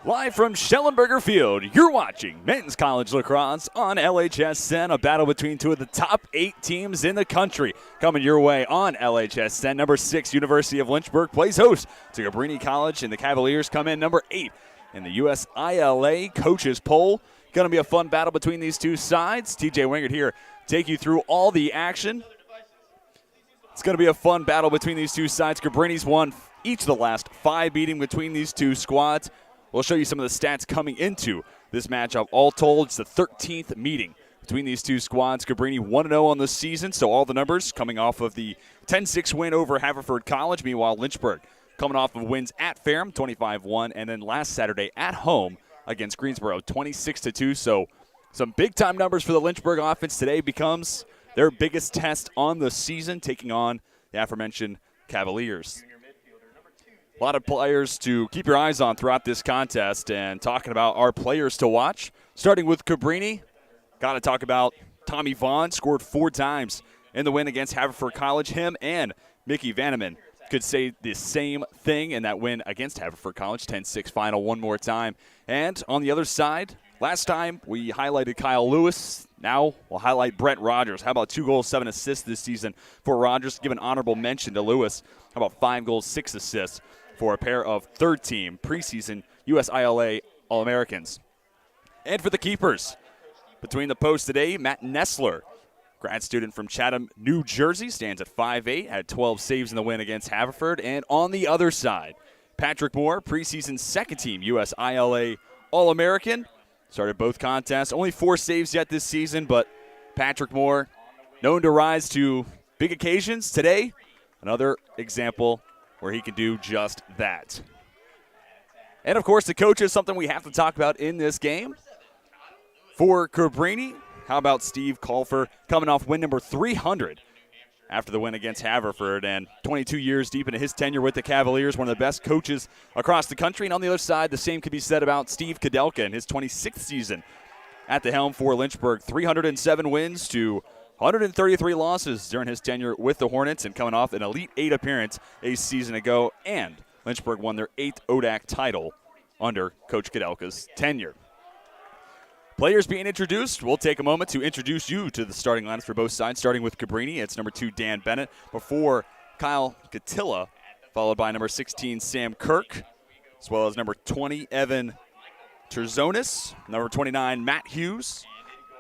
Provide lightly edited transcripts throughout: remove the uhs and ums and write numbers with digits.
Live from Schellenberger Field, you're watching men's college lacrosse on LHSN, a battle between two of the top 8 teams in the country. Coming your way on LHSN, number 6, University of Lynchburg plays host to Cabrini College, and the Cavaliers come in number 8 in the USILA coaches poll. Going to be a fun battle between these two sides. TJ Wingert here, take you through all the action. It's going to be a fun battle between these two sides. Cabrini's won each of the last 5 meetings between these two squads. We'll show you some of the stats coming into this matchup. All told, it's the 13th meeting between these two squads. Cabrini 1-0 on the season, so all the numbers coming off of the 10-6 win over Haverford College. Meanwhile, Lynchburg coming off of wins at Ferrum, 25-1, and then last Saturday at home against Greensboro, 26-2. So some big-time numbers for the Lynchburg offense. Today becomes their biggest test on the season, taking on the aforementioned Cavaliers. A lot of players to keep your eyes on throughout this contest, and talking about our players to watch. Starting with Cabrini, got to talk about Tommy Vaughn, scored 4 times in the win against Haverford College. Him and Mickey Vanneman could say the same thing in that win against Haverford College, 10-6 final one more time. And on the other side, last time we highlighted Kyle Lewis. Now we'll highlight Brett Rogers. How about 2 goals, 7 assists this season for Rogers? Give an honorable mention to Lewis. How about 5 goals, 6 assists for a pair of third-team preseason USILA All-Americans. And for the keepers, between the posts today, Matt Nessler, grad student from Chatham, New Jersey, stands at 5'8", had 12 saves in the win against Haverford. And on the other side, Patrick Moore, preseason second-team USILA All-American, started both contests. Only 4 saves yet this season, but Patrick Moore, known to rise to big occasions. Today, another example where he can do just that. And, of course, the coach is something we have to talk about in this game. For Cabrini, how about Steve Colfer coming off win number 300 after the win against Haverford, and 22 years deep into his tenure with the Cavaliers, one of the best coaches across the country. And on the other side, the same could be said about Steve Kudelka in his 26th season at the helm for Lynchburg. 307 wins to 133 losses during his tenure with the Hornets, and coming off an Elite 8 appearance a season ago. And Lynchburg won their 8th ODAC title under Coach Kudelka's tenure. Players being introduced. We'll take a moment to introduce you to the starting lineups for both sides, starting with Cabrini. It's number 2, Dan Bennett, before Kyle Gatilla, followed by number 16, Sam Kirk, as well as number 20, Evan Terzonis, number 29, Matt Hughes,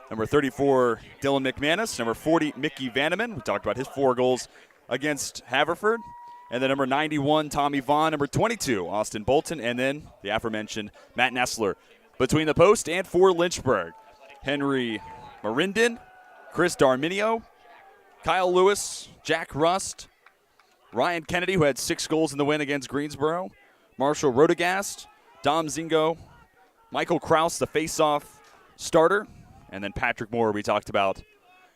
number 34, Dylan McManus. Number 40, Mickey Vanneman. We talked about his 4 goals against Haverford. And then number 91, Tommy Vaughn. Number 22, Austin Bolton. And then the aforementioned Matt Nessler. Between the post and for Lynchburg, Henry Marindin, Chris Darminio, Kyle Lewis, Jack Rust, Ryan Kennedy, who had 6 goals in the win against Greensboro, Marshall Rodegast, Dom Zingo, Michael Kraus, the face-off starter, and then Patrick Moore we talked about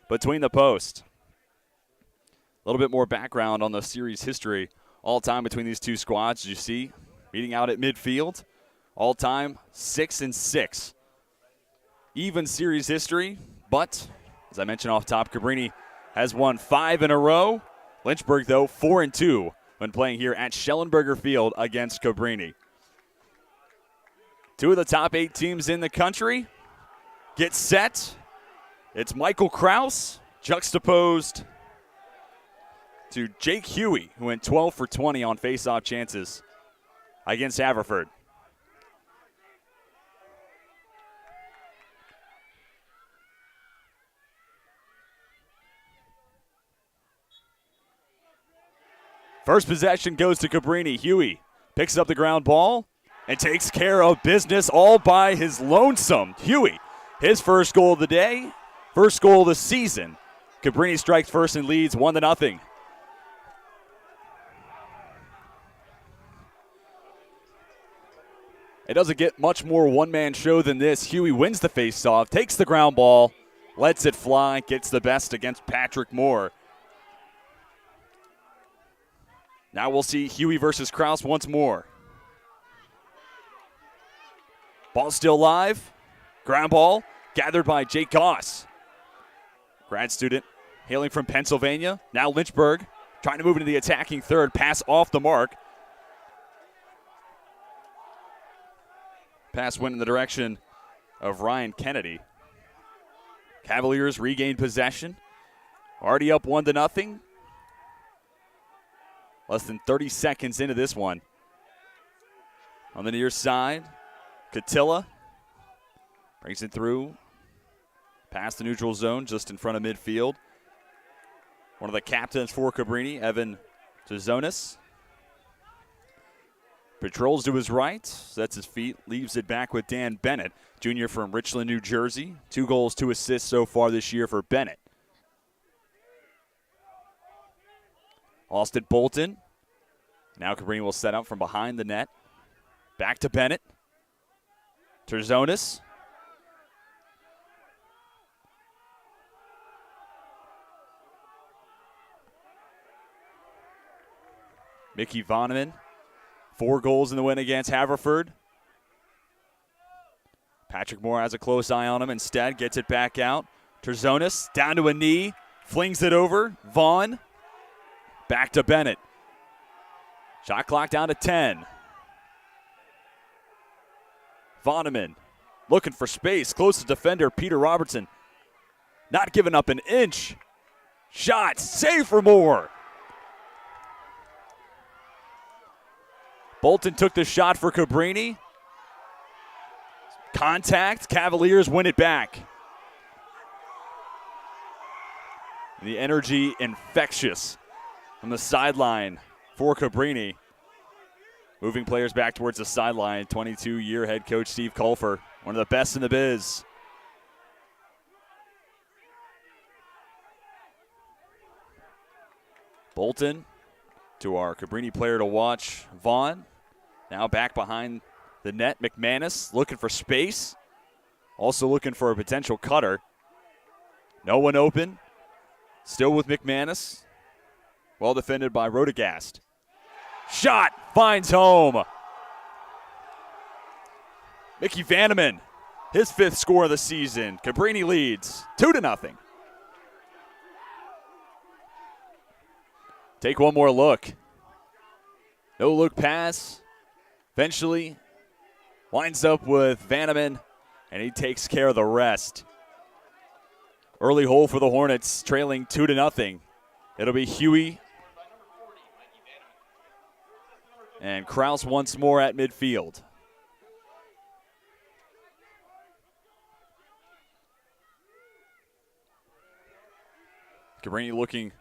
between the post. A little bit more background on the series history all time between these two squads. As you see, meeting out at midfield, all time 6-6. Even series history, but as I mentioned off top, Cabrini has won 5 in a row. Lynchburg, though, 4-2 when playing here at Schellenberger Field against Cabrini. 2 of the top 8 teams in the country get set. It's Michael Kraus juxtaposed to Jake Huey, who went 12 for 20 on face-off chances against Haverford. First possession goes to Cabrini. Huey picks up the ground ball and takes care of business all by his lonesome. Huey, his first goal of the day, first goal of the season. Cabrini strikes first and leads 1-0. It doesn't get much more one-man show than this. Huey wins the face-off, takes the ground ball, lets it fly, gets the best against Patrick Moore. Now we'll see Huey versus Kraus once more. Ball still live. Ground ball gathered by Jake Goss. Grad student hailing from Pennsylvania. Now Lynchburg trying to move into the attacking third. Pass off the mark. Pass went in the direction of Ryan Kennedy. Cavaliers regained possession. Already up 1-0. Less than 30 seconds into this one. On the near side, Catilla brings it through. Past the neutral zone, just in front of midfield. One of the captains for Cabrini, Evan Tzonis. Patrols to his right, sets his feet, leaves it back with Dan Bennett, junior from Richland, New Jersey. 2 goals, 2 assists so far this year for Bennett. Austin Bolton. Now Cabrini will set up from behind the net. Back to Bennett. Tzonis. Mickey Vonneman, 4 goals in the win against Haverford. Patrick Moore has a close eye on him. Instead, gets it back out. Tzonis down to a knee, flings it over. Vaughn, back to Bennett. Shot clock down to 10. Vonneman looking for space. Closest defender, Peter Robertson. Not giving up an inch. Shot, save for Moore. Bolton took the shot for Cabrini. Contact, Cavaliers win it back. The energy infectious from the sideline for Cabrini. Moving players back towards the sideline, 22-year head coach Steve Kulfer, one of the best in the biz. Bolton to our Cabrini player to watch, Vaughn. Now back behind the net, McManus looking for space. Also looking for a potential cutter. No one open. Still with McManus. Well defended by Rodegast. Shot finds home. Mickey Vanneman, his 5th score of the season. Cabrini leads 2-0. Take one more look. No look pass. Eventually winds up with Vanneman, and he takes care of the rest. Early hole for the Hornets, trailing 2-0. It'll be Huey and Kraus once more at midfield. Cabrini looking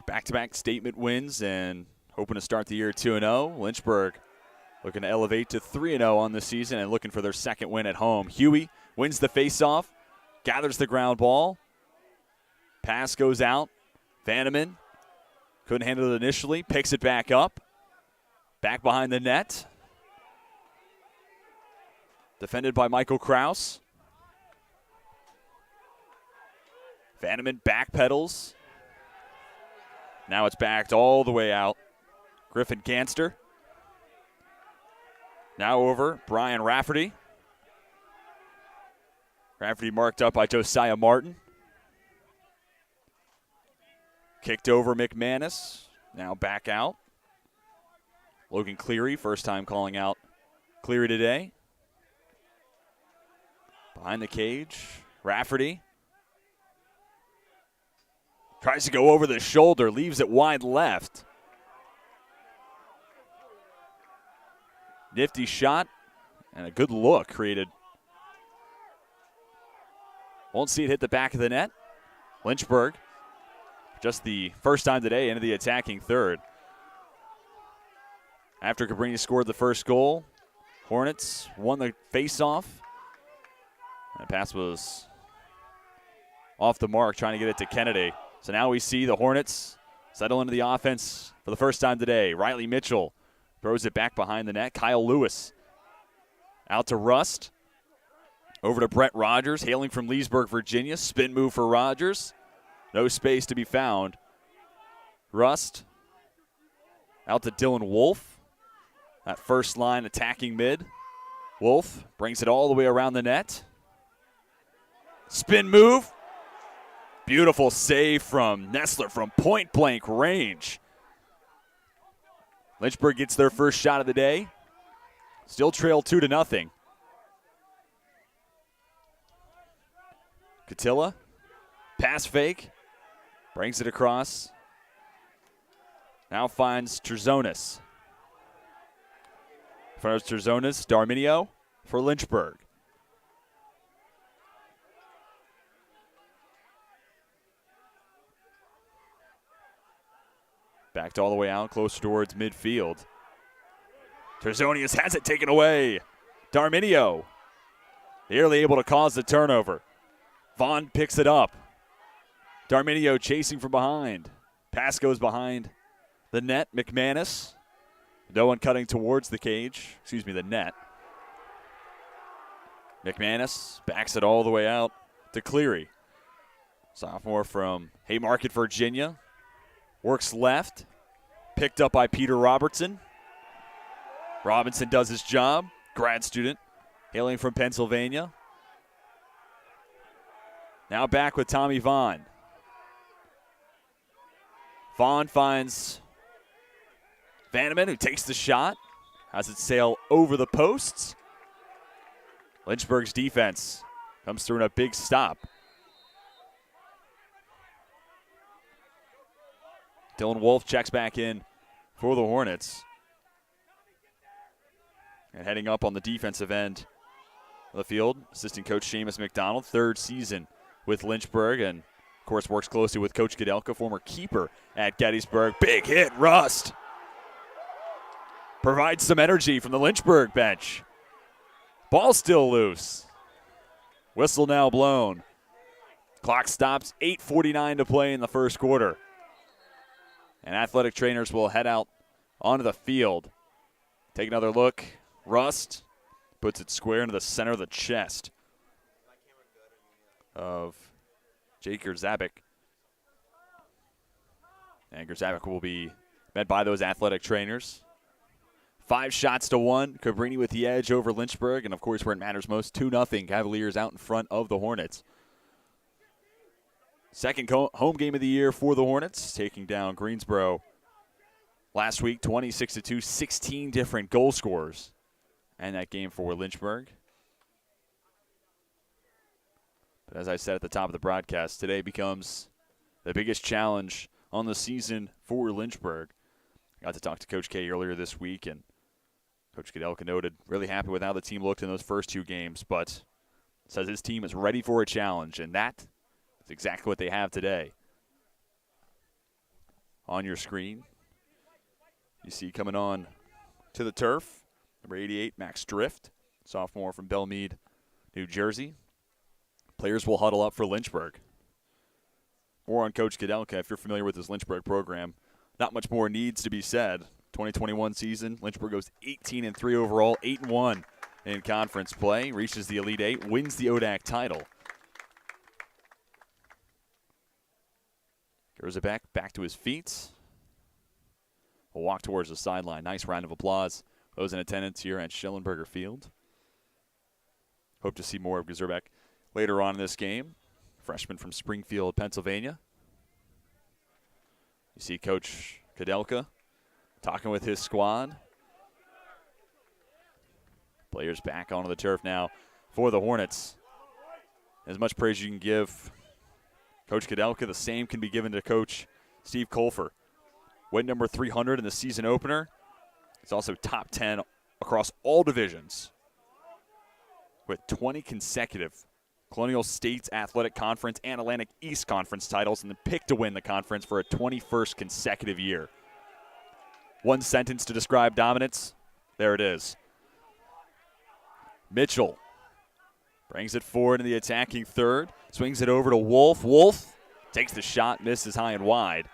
back-to-back statement wins and hoping to start the year 2-0. Lynchburg looking to elevate to 3-0 on the season and looking for their 2nd win at home. Huey wins the faceoff, gathers the ground ball. Pass goes out. Vanneman couldn't handle it initially, picks it back up. Back behind the net. Defended by Michael Kraus. Vanneman backpedals. Now it's backed all the way out. Griffin Ganster. Now over, Brian Rafferty. Rafferty marked up by Josiah Martin. Kicked over McManus. Now back out. Logan Cleary, first time calling out Cleary today. Behind the cage, Rafferty. Tries to go over the shoulder, leaves it wide left. Nifty shot and a good look created. Won't see it hit the back of the net. Lynchburg, just the first time today into the attacking third. After Cabrini scored the first goal, Hornets won the faceoff. The pass was off the mark, trying to get it to Kennedy. So now we see the Hornets settle into the offense for the first time today. Riley Mitchell throws it back behind the net. Kyle Lewis out to Rust. Over to Brett Rogers, hailing from Leesburg, Virginia. Spin move for Rogers. No space to be found. Rust out to Dylan Wolf. That first line attacking mid. Wolf brings it all the way around the net. Spin move. Beautiful save from Nessler from point-blank range. Lynchburg gets their first shot of the day. Still trail 2-0. Catilla, pass fake, brings it across. Now finds Terzonis. In front of Terzonis, Darminio for Lynchburg. Backed all the way out, closer towards midfield. Terzonius has it taken away. Darminio nearly able to cause the turnover. Vaughn picks it up. Darminio chasing from behind. Pass goes behind the net. McManus. No one cutting towards the cage. Excuse me, the net. McManus backs it all the way out to Cleary. Sophomore from Haymarket, Virginia. Works left. Picked up by Peter Robertson. Robinson does his job. Grad student. Hailing from Pennsylvania. Now back with Tommy Vaughn. Vaughn finds Vanneman, who takes the shot. Has it sail over the posts. Lynchburg's defense comes through in a big stop. Dylan Wolf checks back in for the Hornets. And heading up on the defensive end of the field, assistant coach Seamus McDonald, third season with Lynchburg, and of course works closely with Coach Kudelka, former keeper at Gettysburg. Big hit, Rust. Provides some energy from the Lynchburg bench. Ball still loose. Whistle now blown. Clock stops, 8:49 to play in the first quarter. And athletic trainers will head out onto the field. Take another look. Rust puts it square into the center of the chest of Jake Gerzabic. And Gerzabic will be met by those athletic trainers. 5 shots to 1. Cabrini with the edge over Lynchburg. And, of course, where it matters most, 2-0. Cavaliers out in front of the Hornets. Second home game of the year for the Hornets, taking down Greensboro last week, 26-2, 16 different goal scorers. And that game for Lynchburg. But as I said at the top of the broadcast, today becomes the biggest challenge on the season for Lynchburg. I got to talk to Coach K earlier this week, and Coach Kudelka noted really happy with how the team looked in those first 2 games, but says his team is ready for a challenge, and that is exactly what they have today. On your screen, you see coming on to the turf, number 88, Max Drift, sophomore from Belmead, New Jersey. Players will huddle up for Lynchburg. More on Coach Kudelka. If you're familiar with his Lynchburg program, not much more needs to be said. 2021 season, Lynchburg goes 18-3 overall, 8-1 in conference play, reaches the Elite Eight, wins the ODAC title. Gerzabic back to his feet. We'll walk towards the sideline. Nice round of applause. Those in attendance here at Schellenberger Field. Hope to see more of Gerzabic later on in this game. Freshman from Springfield, Pennsylvania. You see Coach Kudelka talking with his squad. Players back onto the turf now for the Hornets. As much praise you can give Coach Kudelka, the same can be given to Coach Steve Colfer. Win number 300 in the season opener. He's also top 10 across all divisions with 20 consecutive Colonial States Athletic Conference and Atlantic East Conference titles, and then picked to win the conference for a 21st consecutive year. One sentence to describe dominance. There it is. Mitchell brings it forward in the attacking third. Swings it over to Wolf. Wolf takes the shot, misses high and wide.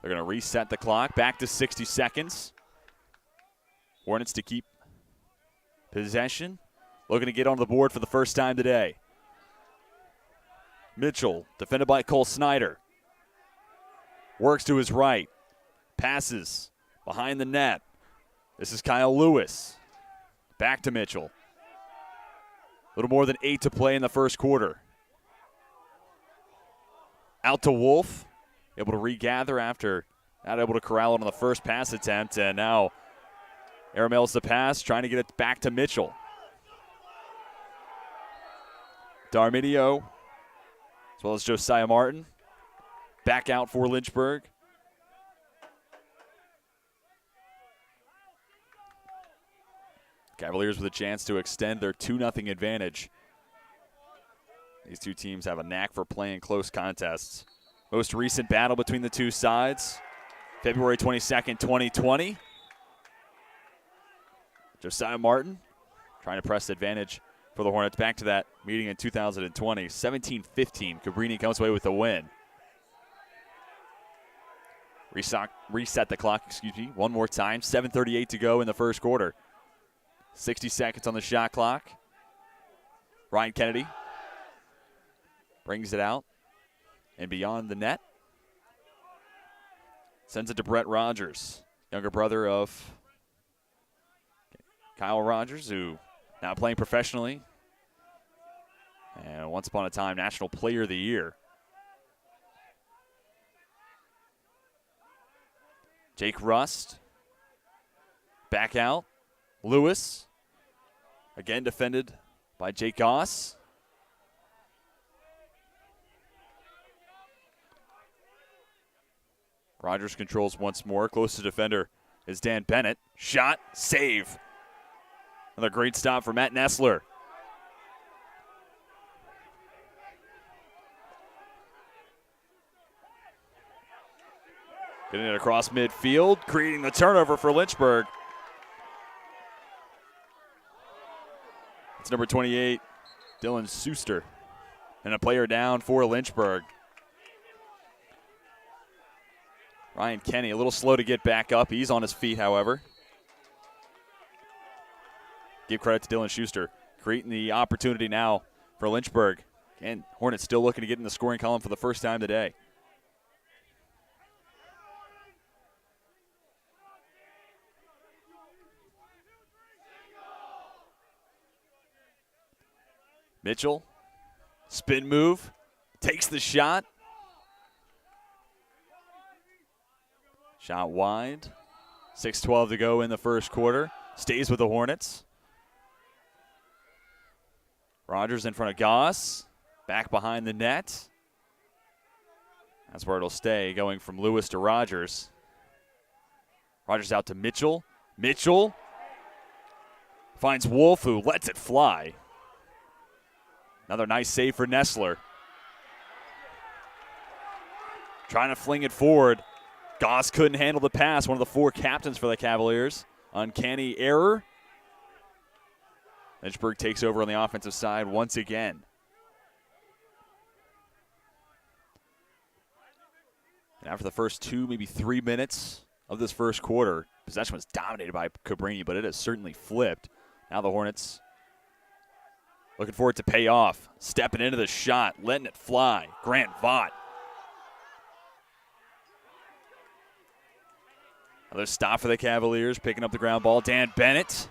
They're going to reset the clock back to 60 seconds. Hornets to keep possession. Looking to get on the board for the first time today. Mitchell, defended by Cole Snyder. Works to his right. Passes behind the net. This is Kyle Lewis. Back to Mitchell. A little more than 8 to play in the first quarter. Out to Wolf. Able to regather after not able to corral it on the first pass attempt. And now Airmails the pass, trying to get it back to Mitchell. Darmidio, as well as Josiah Martin, back out for Lynchburg. Cavaliers with a chance to extend their 2-0 advantage. These two teams have a knack for playing close contests. Most recent battle between the two sides, February 22nd, 2020. Josiah Martin trying to press advantage for the Hornets. Back to that meeting in 2020. 17-15, Cabrini comes away with the win. Reset the clock, one more time. 7:38 to go in the first quarter. 60 seconds on the shot clock. Ryan Kennedy brings it out and beyond the net. Sends it to Brett Rogers, younger brother of Kyle Rogers, who now playing professionally. And once upon a time, National Player of the Year. Jake Rust, back out. Lewis, again defended by Jake Goss. Rogers controls once more. Closest defender is Dan Bennett. Shot, save. Another great stop for Matt Nessler. Getting it across midfield, creating the turnover for Lynchburg. It's number 28, Dylan Suster, and a player down for Lynchburg. Ryan Kenny, a little slow to get back up. He's on his feet, however. Give credit to Dylan Schuster, creating the opportunity now for Lynchburg. And Hornets still looking to get in the scoring column for the first time today. Mitchell, spin move, takes the shot. Shot wide. 6:12 to go in the first quarter. Stays with the Hornets. Rogers in front of Goss. Back behind the net. That's where it'll stay, going from Lewis to Rogers. Rogers out to Mitchell. Mitchell finds Wolf, who lets it fly. Another nice save for Nessler. Trying to fling it forward. Goss couldn't handle the pass. One of the four captains for the Cavaliers. Uncanny error. Lynchburg takes over on the offensive side once again. And after the first 2, maybe 3 minutes of this first quarter, possession was dominated by Cabrini, but it has certainly flipped. Now the Hornets looking for it to pay off. Stepping into the shot, letting it fly. Grant Vaught. Another stop for the Cavaliers, picking up the ground ball. Dan Bennett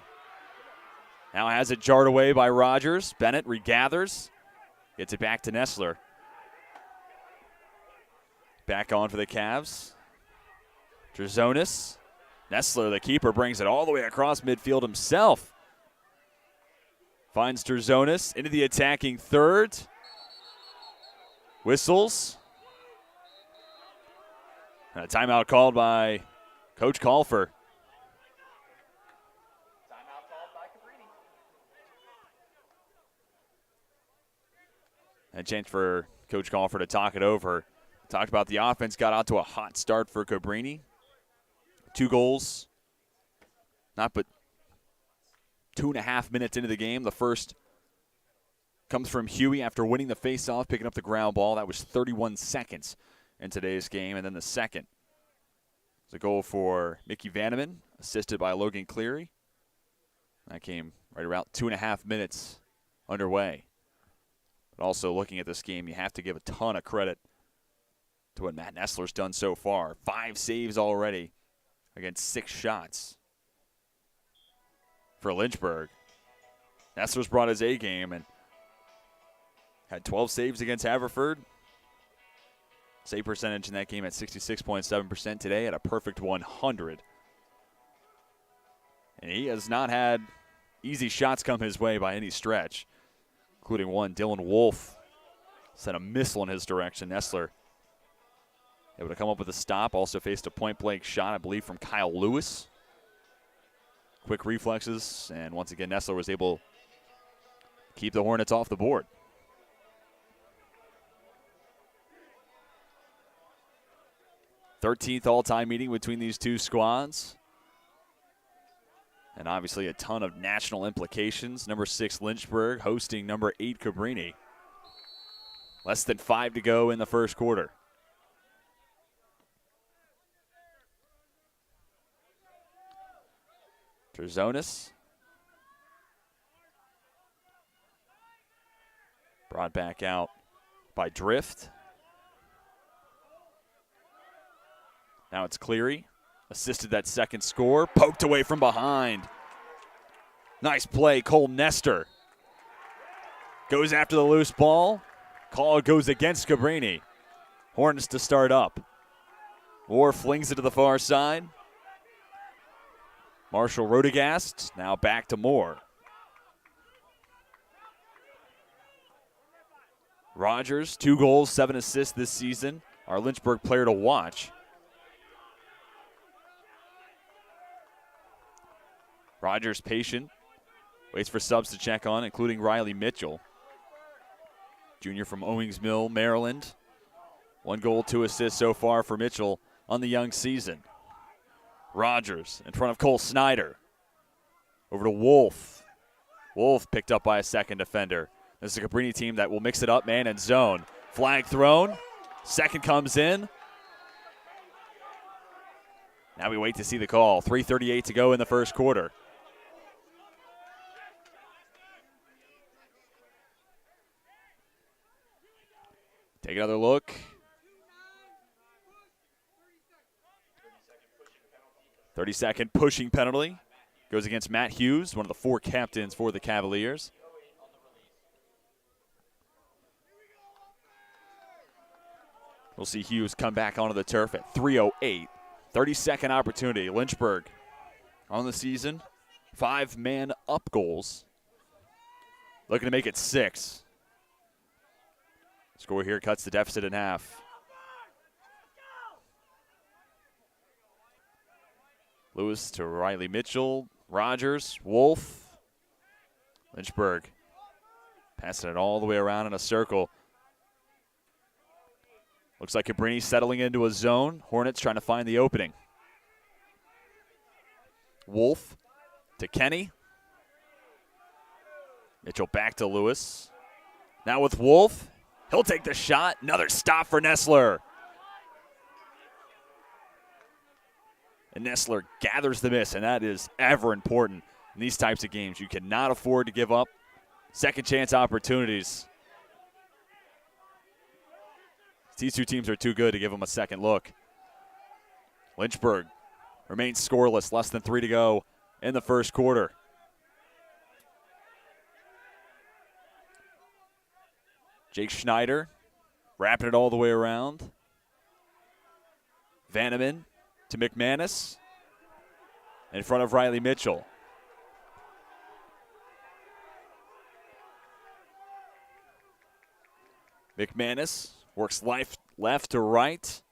now has it jarred away by Rogers. Bennett regathers, gets it back to Nessler. Back on for the Cavs. Drzonis. Nessler, the keeper, brings it all the way across midfield himself. Finds Drzonis into the attacking third. Whistles. And a timeout called by Coach Colfer. Timeout called by Cabrini. And a chance for Coach Colfer to talk it over. Talked about the offense, got out to a hot start for Cabrini. 2 goals, not but 2.5 minutes into the game. The first comes from Huey after winning the faceoff, picking up the ground ball. That was 31 seconds in today's game. And then the second is a goal for Mickey Vanneman, assisted by Logan Cleary. That came right around 2.5 minutes underway. But also looking at this game, you have to give a ton of credit to what Matt Nessler's done so far. 5 saves already against 6 shots for Lynchburg. Nessler's brought his A game and had 12 saves against Haverford. Save percentage in that game at 66.7%. Today at a perfect 100. And he has not had easy shots come his way by any stretch, including one. Dylan Wolf sent a missile in his direction. Nessler able to come up with a stop. Also faced a point-blank shot, I believe, from Kyle Lewis. Quick reflexes, and once again, Nessler was able to keep the Hornets off the board. 13th all-time meeting between these two squads. And obviously a ton of national implications. Number 6 Lynchburg hosting number 8 Cabrini. Less than 5 to go in the first quarter. Terzonis. Brought back out by Drift. Now it's Cleary. Assisted that second score. Poked away from behind. Nice play, Cole Nestor. Goes after the loose ball. Call goes against Cabrini. Hornets to start up. Moore flings it to the far side. Marshall Rodegast now back to Moore. Rogers, 2 goals, 7 assists this season. Our Lynchburg player to watch. Rogers patient. Waits for subs to check on, including Riley Mitchell. Junior from Owings Mill, Maryland. 1 goal, 2 assists so far for Mitchell on the young season. Rogers in front of Cole Snyder. Over to Wolf. Wolf picked up by a second defender. This is a Cabrini team that will mix it up, man, and zone. Flag thrown. Second comes in. Now we wait to see the call. 3:38 to go in the first quarter. Take another look. 30-second pushing penalty. Goes against Matt Hughes, one of the 4 captains for the Cavaliers. We'll see Hughes come back onto the turf at 3:08. 30-second opportunity. Lynchburg on the season. 5-man up goals. Looking to make it 6. Score here cuts the deficit in half. Lewis to Riley Mitchell. Rogers. Wolf. Lynchburg passing it all the way around in a circle. Looks like Cabrini settling into a zone. Hornets trying to find the opening. Wolf to Kenny. Mitchell back to Lewis. Now with Wolf. He'll take the shot. Another stop for Nessler. And Nessler gathers the miss, and that is ever important in these types of games. You cannot afford to give up second chance opportunities. These two teams are too good to give them a second look. Lynchburg remains scoreless, less than 3 to go in the first quarter. Jake Schneider wrapping it all the way around. Vanneman to McManus in front of Riley Mitchell. McManus works left to right.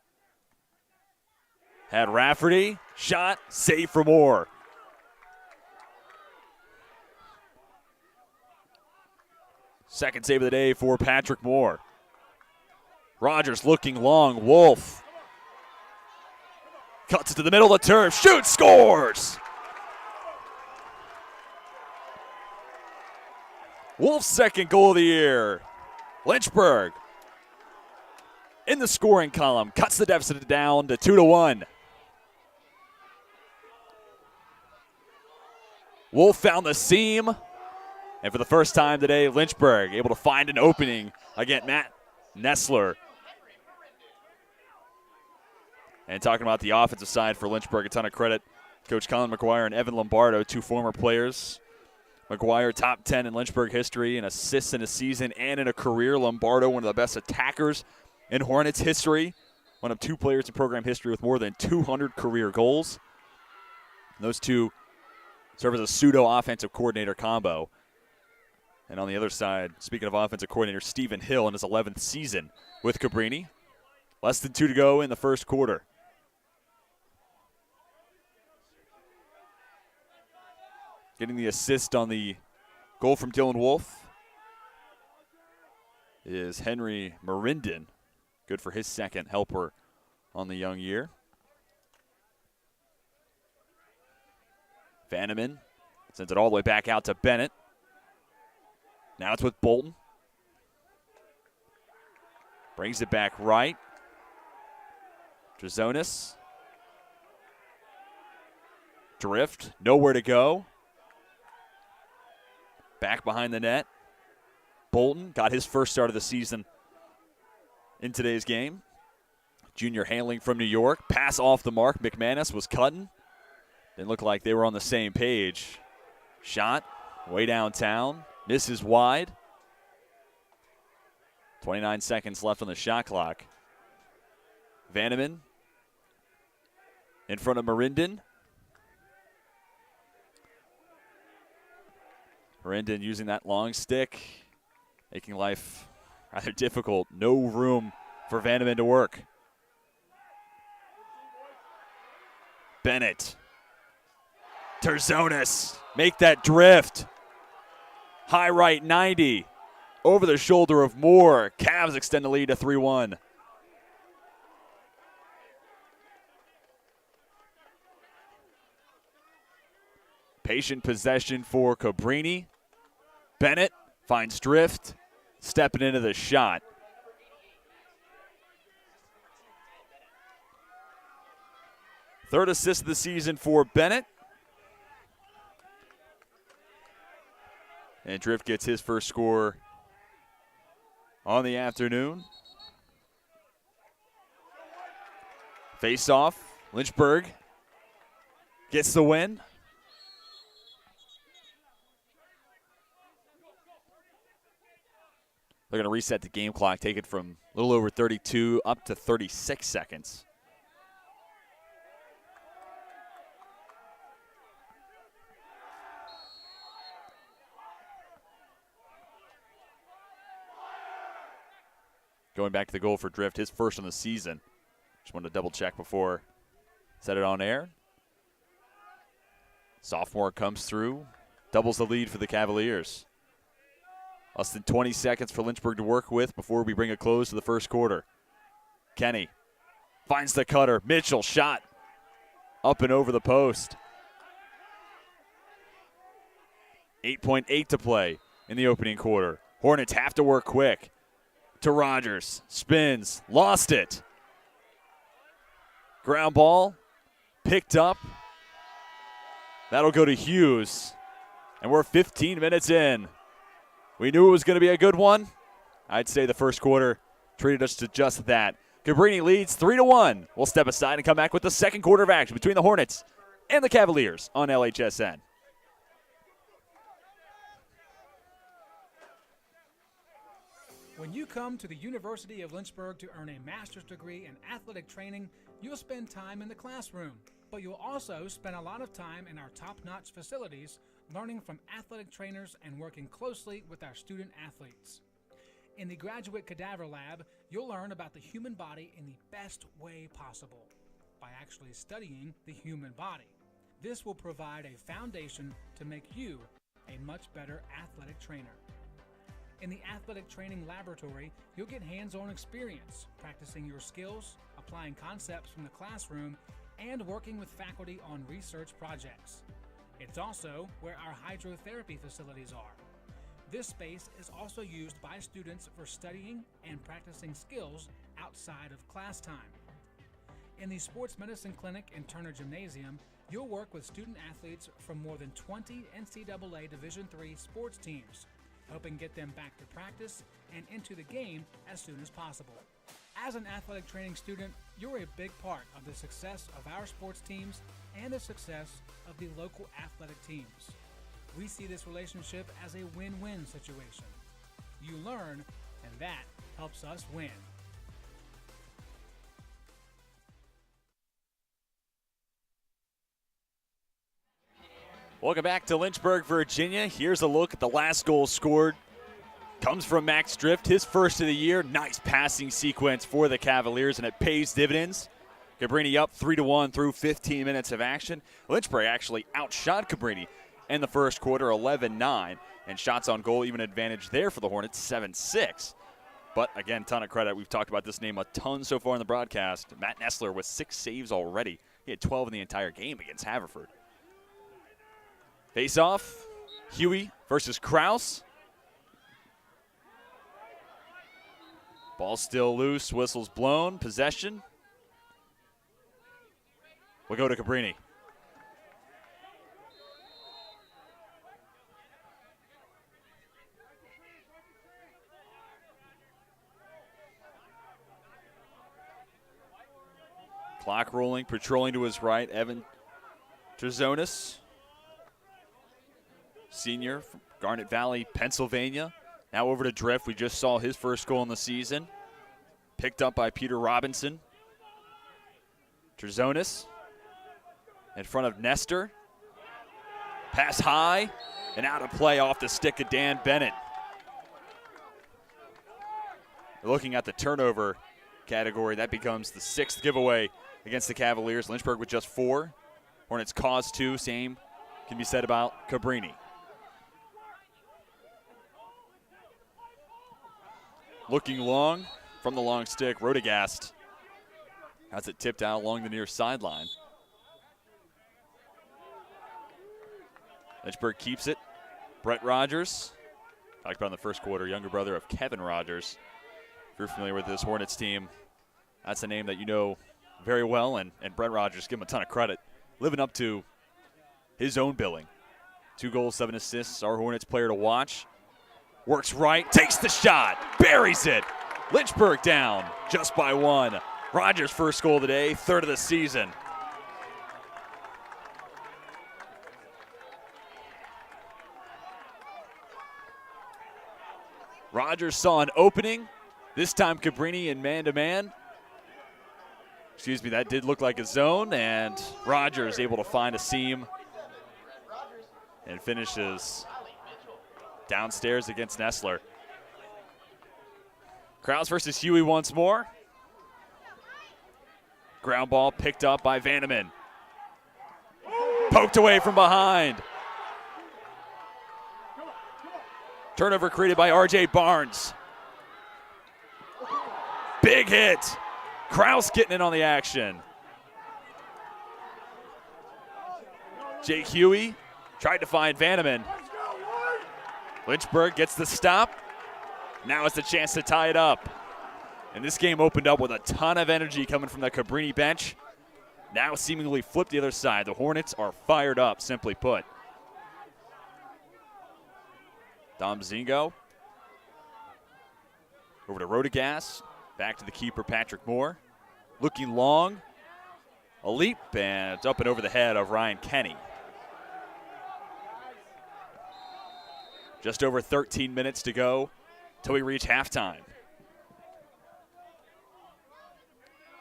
Had Rafferty. Shot. Save for Moore. Second save of the day for Patrick Moore. Rogers looking long. Wolf. Cuts it to the middle of the turf. Shoots. Scores. Wolf's second goal of the year. Lynchburg in the scoring column. Cuts the deficit down to 2-1. Wolf found the seam. And for the first time today, Lynchburg able to find an opening against Matt Nessler. And talking about the offensive side for Lynchburg, a ton of credit. Coach Colin McGuire and Evan Lombardo, 2 former players. McGuire, top 10 in Lynchburg history in assists in a season and in a career. Lombardo, one of the best attackers in Hornets history. One of 2 players in program history with more than 200 career goals. And those 2 serve as a pseudo-offensive coordinator combo. And on the other side, speaking of offensive coordinator, Stephen Hill in his 11th season with Cabrini. Less than 2 to go in the first quarter. Getting the assist on the goal from Dylan Wolf is Henry Marinden. Good for his second helper on the young year. Vanneman sends it all the way back out to Bennett. Now it's with Bolton. Brings it back right. Drazonis. Drift, nowhere to go. Back behind the net. Bolton got his first start of the season in today's game. Junior handling from New York. Pass off the mark. McManus was cutting. Didn't look like they were on the same page. Shot way downtown. Misses wide. 29 seconds left on the shot clock. Vanneman in front of Marinden. Marinden using that long stick, making life rather difficult. No room for Vanneman to work. Bennett. Terzonis, make that drift. High right 90. Over the shoulder of Moore. Cavs extend the lead to 3-1. Patient possession for Cabrini. Bennett finds drift, stepping into the shot. Third assist of the season for Bennett. And Drift gets his first score on the afternoon. Face off. Lynchburg gets the win. They're going to reset the game clock, take it from a little over 32 up to 36 seconds. Going back to the goal for Drift, his first on the season. Just wanted to double check before set it on air. Sophomore comes through, doubles the lead for the Cavaliers. Less than 20 seconds for Lynchburg to work with before we bring a close to the first quarter. Kenny finds the cutter. Mitchell shot up and over the post. 8.8 to play in the opening quarter. Hornets have to work quick. To Rogers, spins, lost it. Ground ball, picked up. That'll go to Hughes. And we're 15 minutes in. We knew it was going to be a good one. I'd say the first quarter treated us to just that. Cabrini leads 3-1. We'll step aside and come back with the second quarter of action between the Hornets and the Cavaliers on LHSN. When you come to the University of Lynchburg to earn a master's degree in athletic training, you'll spend time in the classroom, but you'll also spend a lot of time in our top-notch facilities learning from athletic trainers and working closely with our student athletes. In the Graduate Cadaver Lab, you'll learn about the human body in the best way possible, by actually studying the human body. This will provide a foundation to make you a much better athletic trainer. In the Athletic Training Laboratory, you'll get hands-on experience, practicing your skills, applying concepts from the classroom, and working with faculty on research projects. It's also where our hydrotherapy facilities are. This space is also used by students for studying and practicing skills outside of class time. In the Sports Medicine Clinic and Turner Gymnasium, you'll work with student athletes from more than 20 NCAA Division III sports teams, helping get them back to practice and into the game as soon as possible. As an athletic training student, you're a big part of the success of our sports teams and the success of the local athletic teams. We see this relationship as a win-win situation. You learn, and that helps us win. Welcome back to Lynchburg, Virginia. Here's a look at the last goal scored. Comes from Max Drift, his first of the year. Nice passing sequence for the Cavaliers, and it pays dividends. Cabrini up 3-1 through 15 minutes of action. Lynchburg actually outshot Cabrini in the first quarter, 11-9. And shots on goal, even advantage there for the Hornets, 7-6. But again, ton of credit. We've talked about this name a ton so far in the broadcast. Matt Nessler with 6 saves already. He had 12 in the entire game against Haverford. Face off, Huey versus Kraus. Ball still loose, whistle's blown, possession. We'll go to Cabrini. Clock rolling, patrolling to his right, Evan Trezonis. Senior from Garnet Valley, Pennsylvania. Now over to Drift. We just saw his first goal in the season. Picked up by Peter Robinson. Trezonis in front of Nestor. Pass high and out of play off the stick of Dan Bennett. Looking at the turnover category, that becomes the 6th giveaway against the Cavaliers. Lynchburg with just 4. Hornets caused 2. Same can be said about Cabrini. Looking long from the long stick, Rodegast has it tipped out along the near sideline. Lynchburg keeps it. Brett Rogers, talked about in the first quarter, younger brother of Kevin Rogers. If you're familiar with this Hornets team, that's a name that you know very well, and Brett Rogers, give him a ton of credit, living up to his own billing. 2 goals, 7 assists, our Hornets player to watch. Works right, takes the shot, buries it. Lynchburg down just by 1. Rogers' first goal today, 3rd of the season. Rogers saw an opening. This time Cabrini in man-to-man. Excuse me, that did look like a zone, and Rogers able to find a seam and finishes downstairs against Nessler. Kraus versus Huey once more. Ground ball picked up by Vanneman. Poked away from behind. Turnover created by R.J. Barnes. Big hit. Kraus getting in on the action. Jake Huey tried to find Vanneman. Lynchburg gets the stop. Now it's the chance to tie it up. And this game opened up with a ton of energy coming from the Cabrini bench. Now seemingly flipped the other side. The Hornets are fired up, simply put. Dom Zingo. Over to Rodegas. Back to the keeper, Patrick Moore. Looking long. A leap, and it's up and over the head of Ryan Kenny. Just over 13 minutes to go till we reach halftime.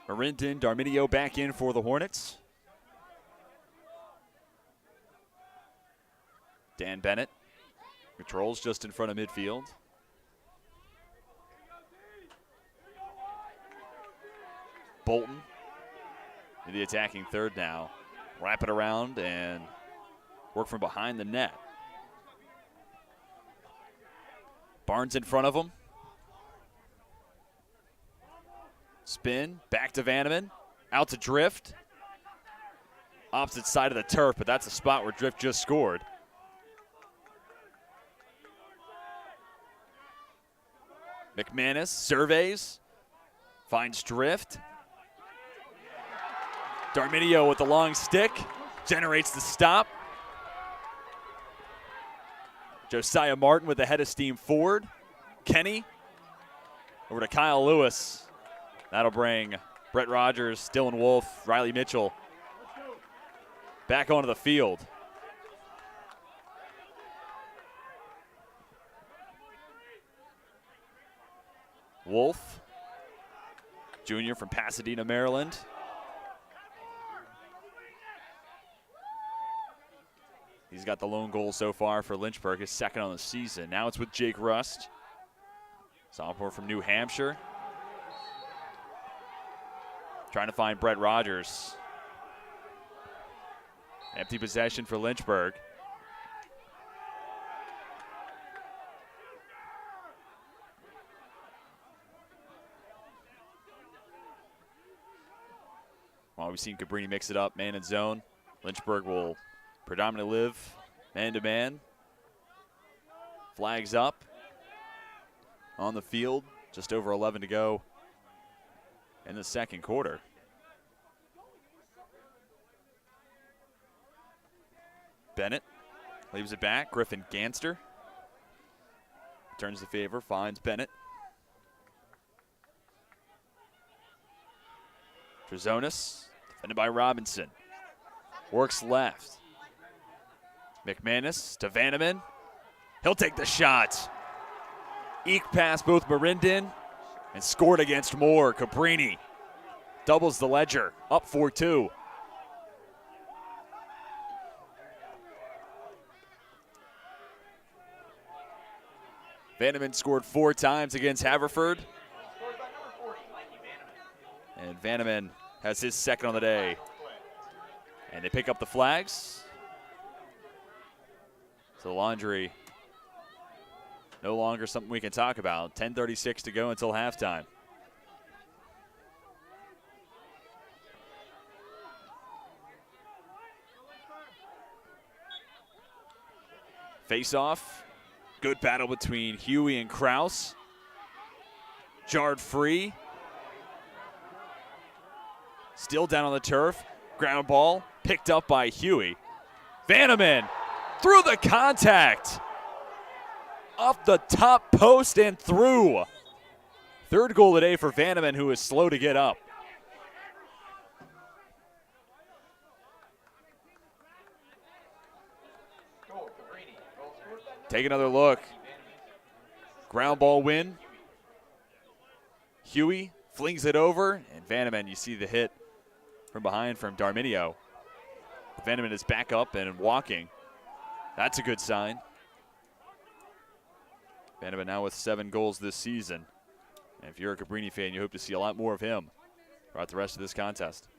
Marinden Darminio back in for the Hornets. Dan Bennett controls just in front of midfield. Bolton in the attacking third now. Wrap it around and work from behind the net. Barnes in front of him. Spin, back to Vanneman. Out to Drift. Opposite side of the turf, but that's a spot where Drift just scored. McManus surveys. Finds Drift. Darminio with the long stick. Generates the stop. Josiah Martin with the head of steam forward. Kenny over to Kyle Lewis. That'll bring Brett Rogers, Dylan Wolf, Riley Mitchell back onto the field. Wolf, junior from Pasadena, Maryland. He's got the lone goal so far for Lynchburg, his second on the season. Now it's with Jake Rust, sophomore from New Hampshire. Trying to find Brett Rogers. Empty possession for Lynchburg. While we've seen Cabrini mix it up, man and zone, Lynchburg will predominantly live man-to-man. Flags up on the field, just over 11 to go in the second quarter. Bennett leaves it back. Griffin Ganster turns the favor, finds Bennett. Trezonis, defended by Robinson. Works left. McManus to Vanneman. He'll take the shot. Eked past both Marinden and scored against Moore. Cabrini doubles the ledger, up 4-2. Vanneman scored 4 times against Haverford. And Vanneman has his second on the day. And they pick up the flags. So the laundry no longer something we can talk about. 10:36 to go until halftime. Face off. Good battle between Huey and Kraus. Jarred free. Still down on the turf. Ground ball picked up by Huey. Vanneman through the contact. Off the top post and through. Third goal today for Vanneman, who is slow to get up. Take another look. Ground ball win. Huey flings it over, and Vanneman, you see the hit from behind from Darminio. Vanneman is back up and walking. That's a good sign. Vanneman now with 7 goals this season. And if you're a Cabrini fan, you hope to see a lot more of him throughout the rest of this contest.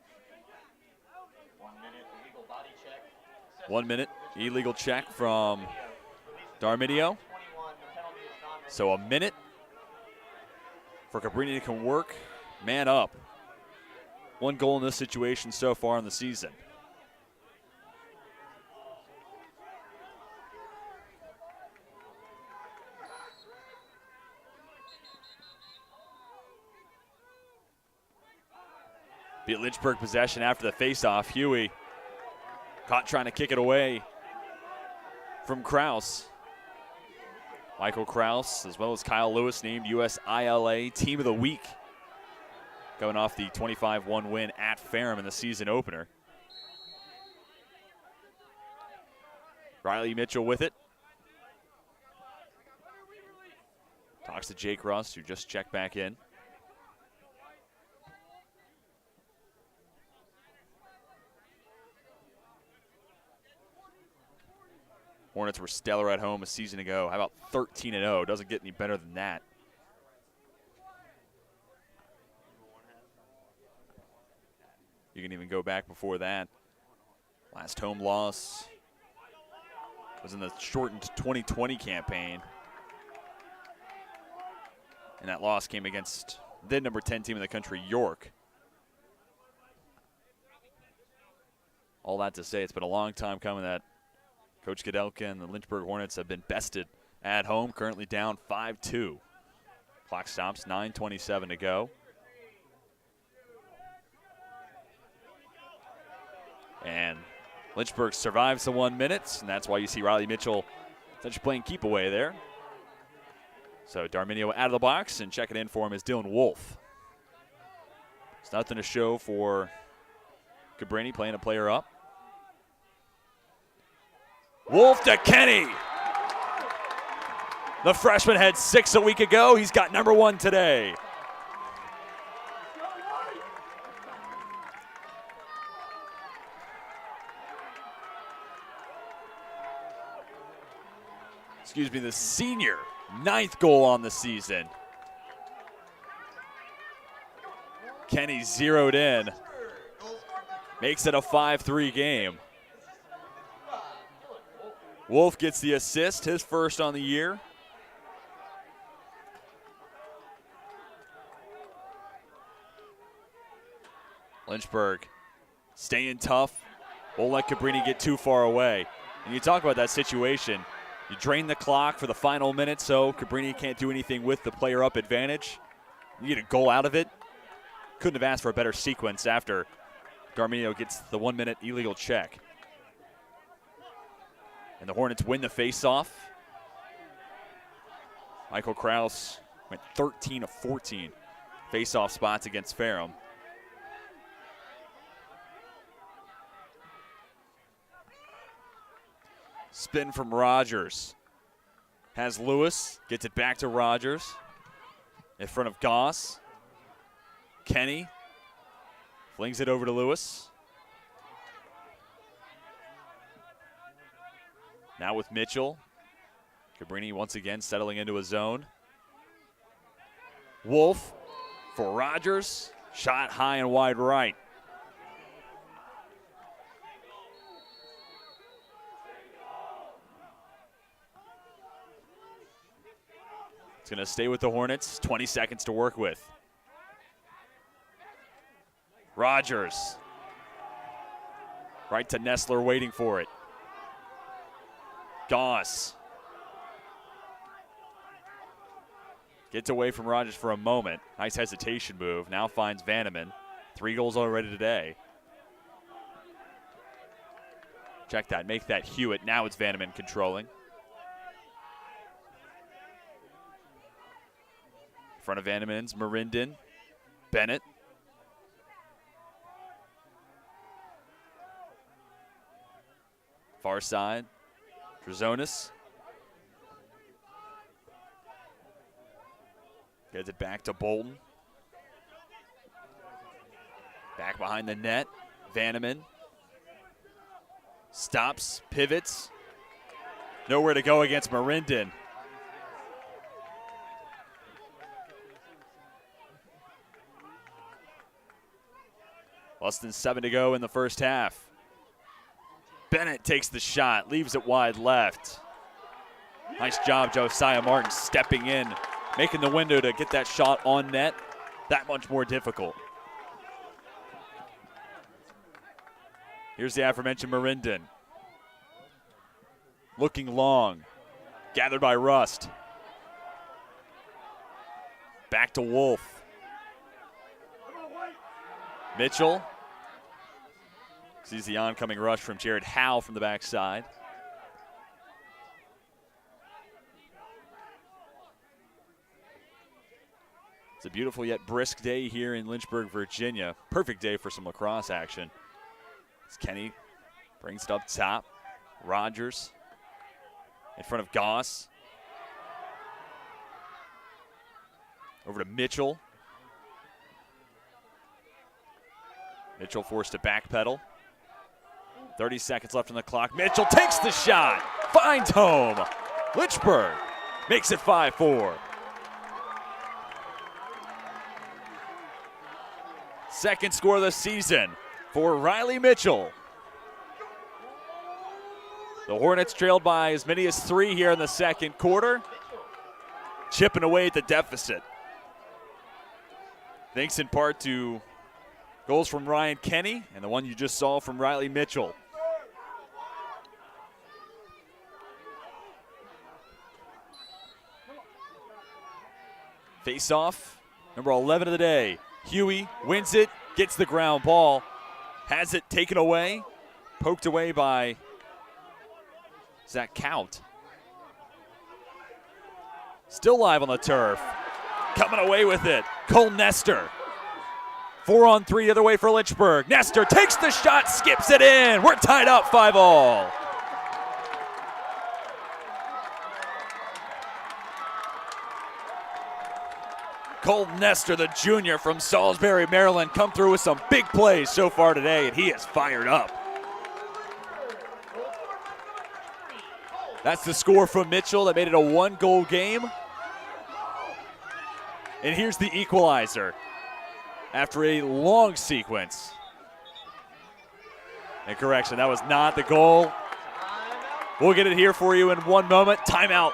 1 minute illegal check from Darminio. So a minute for Cabrini to come work. Man up. 1 goal in this situation so far in the season. Be Lynchburg possession after the faceoff. Huey caught trying to kick it away from Kraus. Michael Kraus, as well as Kyle Lewis, named USILA Team of the Week, going off the 25-1 win at Ferrum in the season opener. Riley Mitchell with it. Talks to Jake Rust, who just checked back in. Hornets were stellar at home a season ago. How about 13-0? Doesn't get any better than that. You can even go back before that. Last home loss was in the shortened 2020 campaign. And that loss came against the number 10 team in the country, York. All that to say, it's been a long time coming that Coach Kudelka and the Lynchburg Hornets have been bested at home, currently down 5-2. Clock stops, 9:27 to go. And Lynchburg survives the 1 minute, and that's why you see Riley Mitchell essentially playing keep away there. So Darminio out of the box, and checking in for him is Dylan Wolf. It's nothing to show for Cabrini playing a player up. Wolf to Kenny. The freshman had 6 a week ago. He's got number 1 today. the senior, 9th goal on the season. Kenny zeroed in. Makes it a 5-3 game. Wolf gets the assist, his first on the year. Lynchburg staying tough. Won't let Cabrini get too far away. And you talk about that situation. You drain the clock for the final minute, so Cabrini can't do anything with the player up advantage. You get a goal out of it. Couldn't have asked for a better sequence after Garmino gets the 1-minute illegal check. And the Hornets win the faceoff. Michael Kraus went 13 of 14 faceoff spots against Ferrum. Spin from Rogers. Has Lewis, gets it back to Rogers. In front of Goss. Kenny flings it over to Lewis. Now with Mitchell. Cabrini once again settling into a zone. Wolf for Rogers. Shot high and wide right. It's going to stay with the Hornets. 20 seconds to work with. Rogers. Right to Nestler, waiting for it. Goss. Gets away from Rogers for a moment. Nice hesitation move. Now finds Vanneman. 3 goals already today. Check that. Make that Hewitt. Now it's Vanneman controlling. In front of Vanneman's Marinden. Bennett. Far side. Drazonis. Gets it back to Bolton. Back behind the net. Vanneman. Stops, pivots. Nowhere to go against Marinden. Less than 7 to go in the first half. Bennett takes the shot, leaves it wide left. Nice job, Josiah Martin stepping in, making the window to get that shot on net that much more difficult. Here's the aforementioned Marinden. Looking long, gathered by Rust. Back to Wolf. Mitchell. Sees the oncoming rush from Jared Howe from the backside. It's a beautiful yet brisk day here in Lynchburg, Virginia. Perfect day for some lacrosse action. As Kenny brings it up top. Rogers in front of Goss. Over to Mitchell. Mitchell forced to backpedal. 30 seconds left on the clock. Mitchell takes the shot. Finds home. Lynchburg makes it 5-4. Second score of the season for Riley Mitchell. The Hornets trailed by as many as 3 here in the second quarter. Chipping away at the deficit. Thanks in part to goals from Ryan Kenny and the one you just saw from Riley Mitchell. Face-off, number 11 of the day. Huey wins it, gets the ground ball, has it taken away, poked away by Zach Count. Still live on the turf, coming away with it, Cole Nestor. 4-on-3 the other way for Lynchburg. Nestor takes the shot, skips it in. We're tied up 5-all. Cole Nestor, the junior from Salisbury, Maryland, come through with some big plays so far today, and he is fired up. That's the score from Mitchell that made it a 1-goal game. And here's the equalizer after a long sequence. And correction, that was not the goal. We'll get it here for you in 1 moment. Timeout.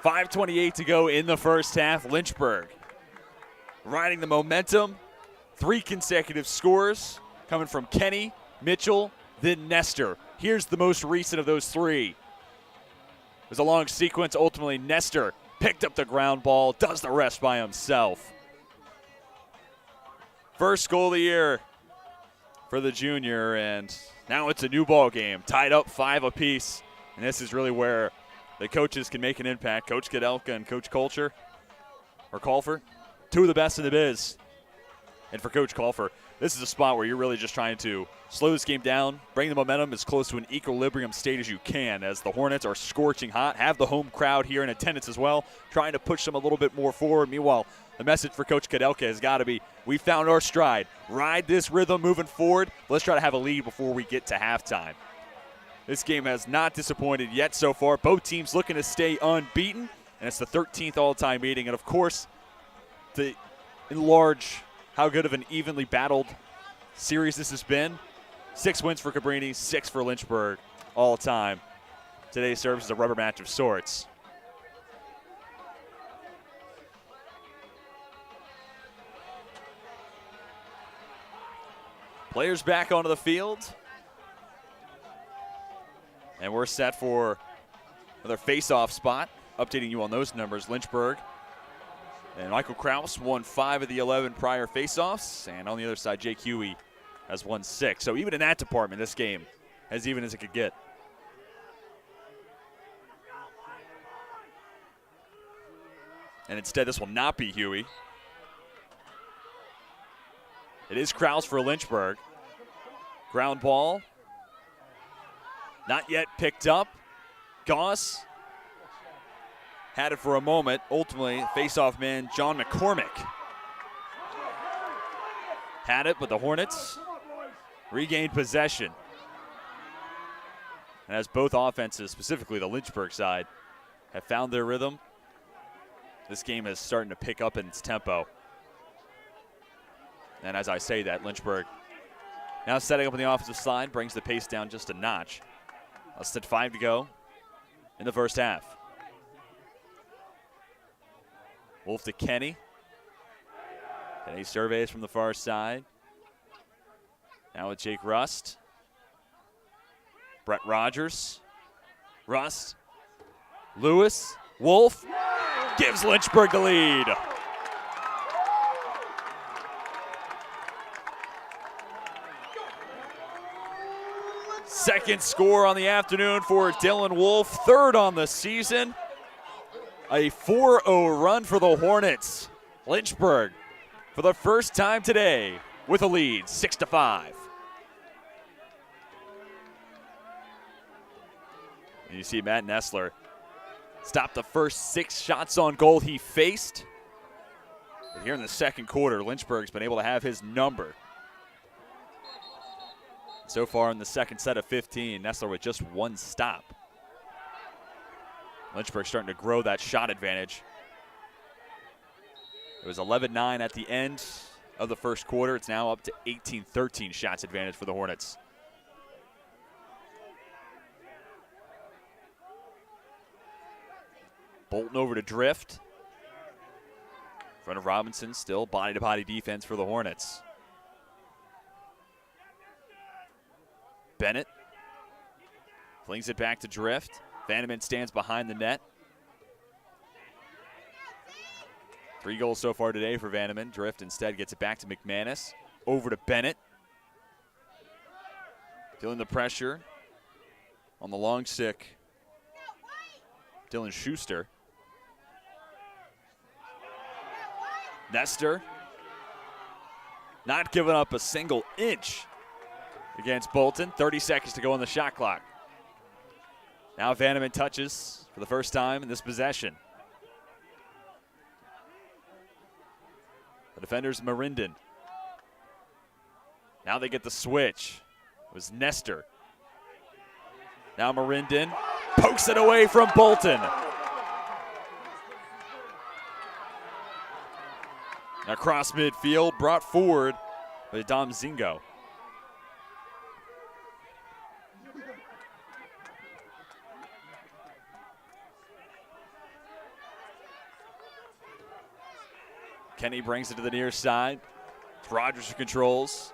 5:28 to go in the first half. Lynchburg riding the momentum. 3 consecutive scores coming from Kenny, Mitchell, then Nestor. Here's the most recent of those 3. It was a long sequence. Ultimately, Nestor picked up the ground ball, does the rest by himself. First goal of the year for the junior, and now it's a new ball game. Tied up 5 apiece, and this is really where the coaches can make an impact. Coach Kadelka and Coach Colfer, 2 of the best in the biz. And for Coach Colfer, this is a spot where you're really just trying to slow this game down, bring the momentum as close to an equilibrium state as you can, as the Hornets are scorching hot, have the home crowd here in attendance as well, trying to push them a little bit more forward. Meanwhile, the message for Coach Kadelka has got to be, we found our stride. Ride this rhythm moving forward. Let's try to have a lead before we get to halftime. This game has not disappointed yet so far. Both teams looking to stay unbeaten, and it's the 13th all-time meeting. And, of course, to enlarge how good of an evenly battled series this has been, 6 wins for Cabrini, 6 for Lynchburg all time. Today serves as a rubber match of sorts. Players back onto the field. And we're set for another face-off spot. Updating you on those numbers, Lynchburg and Michael Kraus won 5 of the 11 prior face-offs. And on the other side, Jake Huey has won 6. So even in that department, this game as even as it could get. And instead, this will not be Huey. It is Kraus for Lynchburg. Ground ball. Not yet picked up. Goss had it for a moment. Ultimately, face-off man John McCormick had it, but the Hornets regained possession. And as both offenses, specifically the Lynchburg side, have found their rhythm, this game is starting to pick up in its tempo. And as I say that, Lynchburg now setting up on the offensive side, brings the pace down just a notch. Less than 5 to go in the first half. Wolf to Kenny. Kenny surveys from the far side. Now with Jake Rust. Brett Rogers. Rust. Lewis. Wolf gives Lynchburg the lead. Second score on the afternoon for Dylan Wolf, 3rd on the season. A 4-0 run for the Hornets. Lynchburg, for the first time today, with a lead, 6-5. And you see Matt Nessler stop the first 6 shots on goal he faced. But here in the second quarter, Lynchburg's been able to have his number. So far in the second set of 15, Nessler with just 1 stop. Lynchburg starting to grow that shot advantage. It was 11-9 at the end of the first quarter. It's now up to 18-13 shots advantage for the Hornets. Bolton over to Drift. In front of Robinson, still body-to-body defense for the Hornets. Bennett flings it back to Drift. Vandeman stands behind the net. 3 goals so far today for Vandeman. Drift instead gets it back to McManus. Over to Bennett. Feeling the pressure on the long stick. Dylan Schuster. Nestor not giving up a single inch against Bolton. 30 seconds to go on the shot clock. Now Vandeman touches for the first time in this possession. The defender's Marinden. Now they get the switch. It was Nestor. Now Marindin pokes it away from Bolton. Across midfield, brought forward by Dom Zingo. Kenny brings it to the near side. Rogers controls.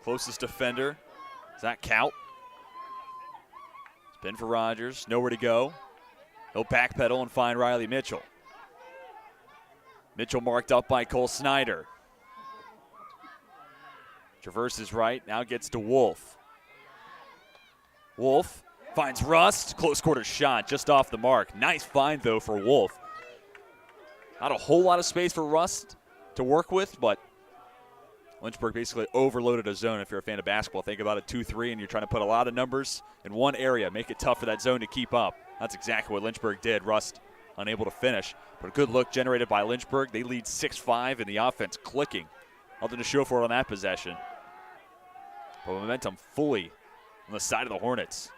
Closest defender is that Count. Spin for Rogers, nowhere to go. He'll backpedal and find Riley Mitchell. Mitchell marked up by Cole Snyder. Traverses right, now gets to Wolf. Wolf finds Rust, close quarter shot, just off the mark. Nice find though for Wolf. Not a whole lot of space for Rust to work with, but Lynchburg basically overloaded a zone. If you're a fan of basketball, think about a 2-3 and you're trying to put a lot of numbers in one area, make it tough for that zone to keep up. That's exactly what Lynchburg did. Rust unable to finish, but a good look generated by Lynchburg. They lead 6-5 and the offense clicking. Nothing to show for it on that possession. But momentum fully on the side of the Hornets.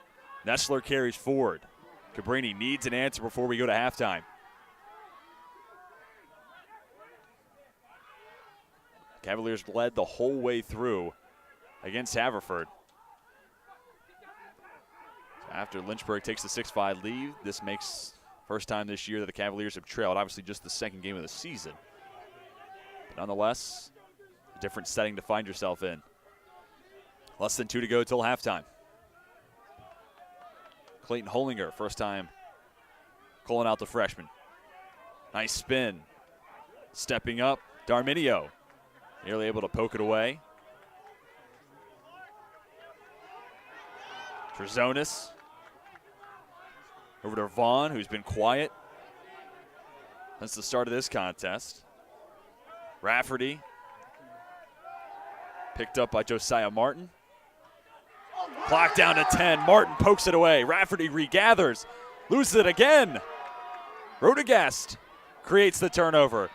Nestler carries forward. Cabrini needs an answer before we go to halftime. Cavaliers led the whole way through against Haverford. After Lynchburg takes the 6-5 lead, this makes first time this year that the Cavaliers have trailed. Obviously just the second game of the season. But nonetheless, a different setting to find yourself in. Less than 2 to go till halftime. Clayton Hollinger, first time calling out the freshman. Nice spin. Stepping up, Darminio. Nearly able to poke it away. Trezonis. Over to Vaughn, who's been quiet since the start of this contest. Rafferty. Picked up by Josiah Martin. Clock down to 10. Martin pokes it away. Rafferty regathers. Loses it again. Rodegast creates the turnover.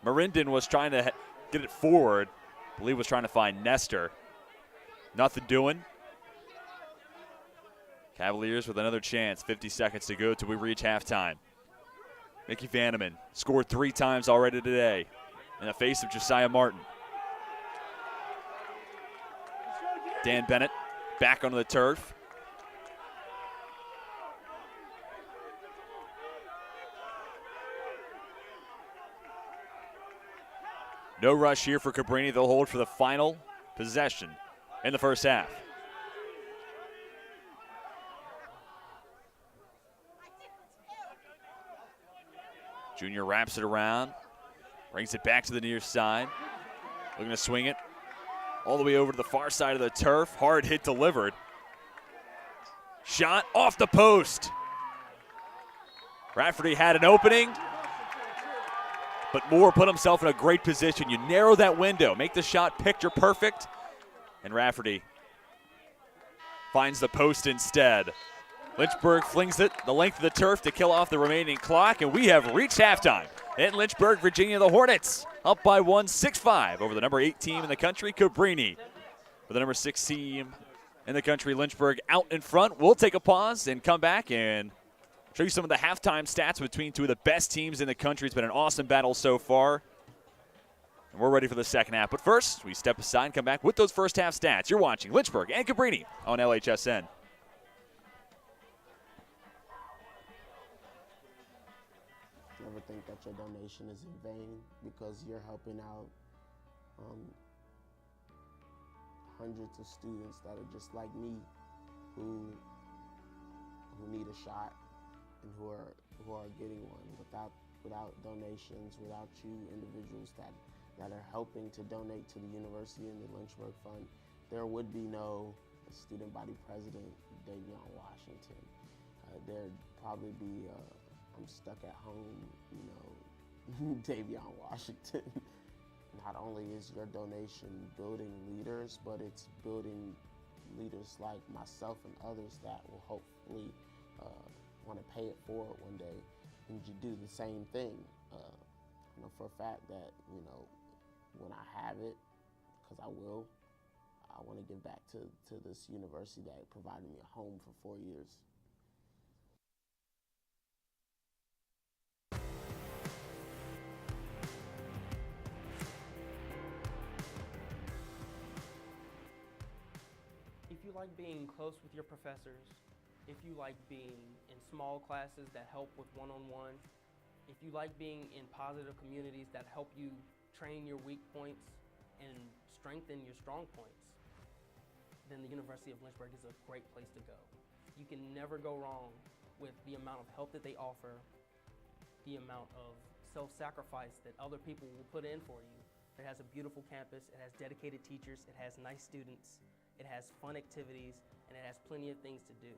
Marindin was trying to get it forward. I believe was trying to find Nestor. Nothing doing. Cavaliers with another chance. 50 seconds to go till we reach halftime. Mickey Vanneman scored 3 times already today in the face of Josiah Martin. Dan Bennett back onto the turf. No rush here for Cabrini. They'll hold for the final possession in the first half. Junior wraps it around, brings it back to the near side. Looking to swing it all the way over to the far side of the turf. Hard hit delivered. Shot off the post. Rafferty had an opening, but Moore put himself in a great position. You narrow that window, make the shot picture perfect, and Rafferty finds the post instead. Lynchburg flings it the length of the turf to kill off the remaining clock, and we have reached halftime. In Lynchburg, Virginia, the Hornets up by 1, 6-5 over the number 8 team in the country, Cabrini. With the number 6 team in the country, Lynchburg, out in front. We'll take a pause and come back and show you some of the halftime stats between two of the best teams in the country. It's been an awesome battle so far, and we're ready for the second half. But first, we step aside and come back with those first half stats. You're watching Lynchburg and Cabrini on LHSN. Never think that your donation is in vain, because you're helping out hundreds of students that are just like me, who need a shot and who are getting one. Without donations, without you individuals that are helping to donate to the university and the Lynchburg Fund, there would be no student body president, Davion Washington. There'd probably be I'm stuck at home, Davion Washington. Not only is your donation building leaders, but it's building leaders like myself and others that will hopefully want to pay it forward one day and you do the same thing. I know for a fact that, when I have it, because I will, I want to give back to this university that provided me a home for 4 years. If you like being close with your professors, if you like being in small classes that help with one-on-one, if you like being in positive communities that help you train your weak points and strengthen your strong points, then the University of Lynchburg is a great place to go. You can never go wrong with the amount of help that they offer, the amount of self-sacrifice that other people will put in for you. It has a beautiful campus, it has dedicated teachers, it has nice students, it has fun activities, and it has plenty of things to do.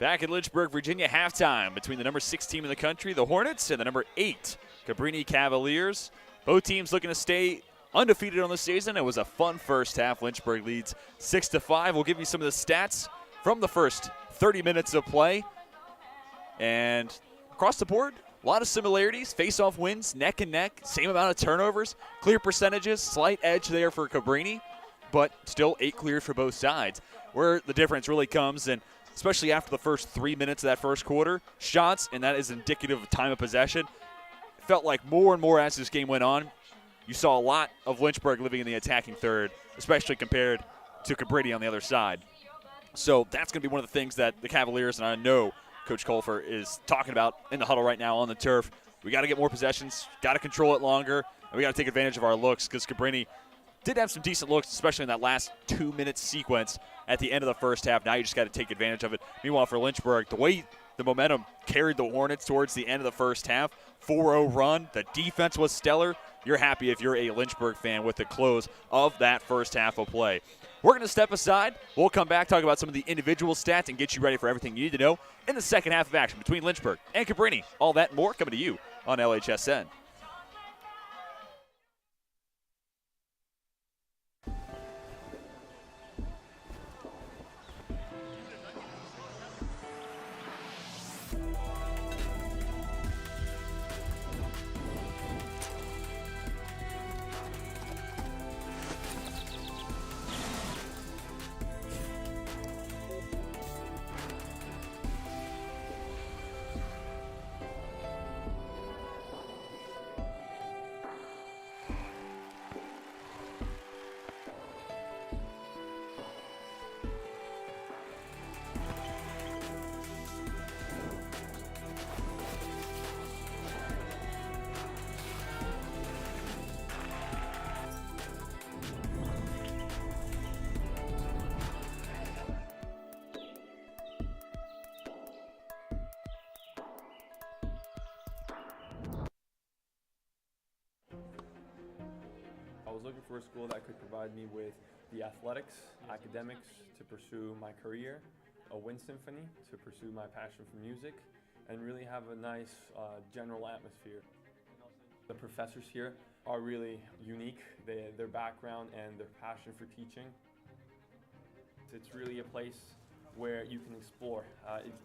Back in Lynchburg, Virginia, halftime between the number 6 team in the country, the Hornets, and the number 8, Cabrini Cavaliers. Both teams looking to stay undefeated on the season. It was a fun first half. Lynchburg leads 6-5. We'll give you some of the stats from the first 30 minutes of play. And across the board, a lot of similarities. Face-off wins, neck and neck, same amount of turnovers, clear percentages, slight edge there for Cabrini, but still 8 clears for both sides. Where the difference really comes, and especially after the first 3 minutes of that first quarter, shots, and that is indicative of time of possession. It felt like more and more as this game went on, you saw a lot of Lynchburg living in the attacking third, especially compared to Cabrini on the other side. So that's going to be one of the things that the Cavaliers, and I know Coach Colfer is talking about in the huddle right now on the turf. We got to get more possessions, got to control it longer, and we got to take advantage of our looks, because Cabrini did have some decent looks, especially in that last 2-minute sequence at the end of the first half. Now you just got to take advantage of it. Meanwhile, for Lynchburg, the way the momentum carried the Hornets towards the end of the first half, 4-0 run, the defense was stellar. You're happy if you're a Lynchburg fan with the close of that first half of play. We're going to step aside. We'll come back, talk about some of the individual stats, and get you ready for everything you need to know in the second half of action between Lynchburg and Cabrini. All that and more coming to you on LHSN. was looking for a school that could provide me with the athletics, academics to pursue my career, a wind symphony to pursue my passion for music, and really have a nice general atmosphere. The professors here are really unique, their background and their passion for teaching. It's really a place where you can explore.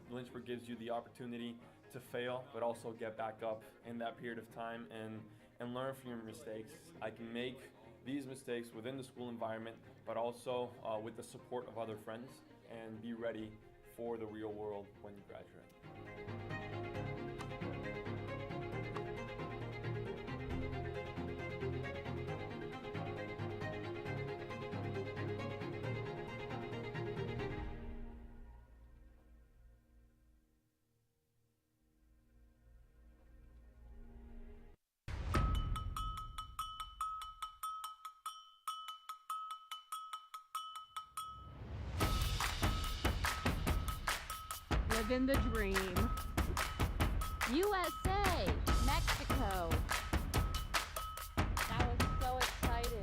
Lynchburg gives you the opportunity to fail, but also get back up in that period of time and learn from your mistakes. I can make these mistakes within the school environment, but also with the support of other friends, and be ready for the real world when you graduate. Living the dream. USA, Mexico. That was so exciting.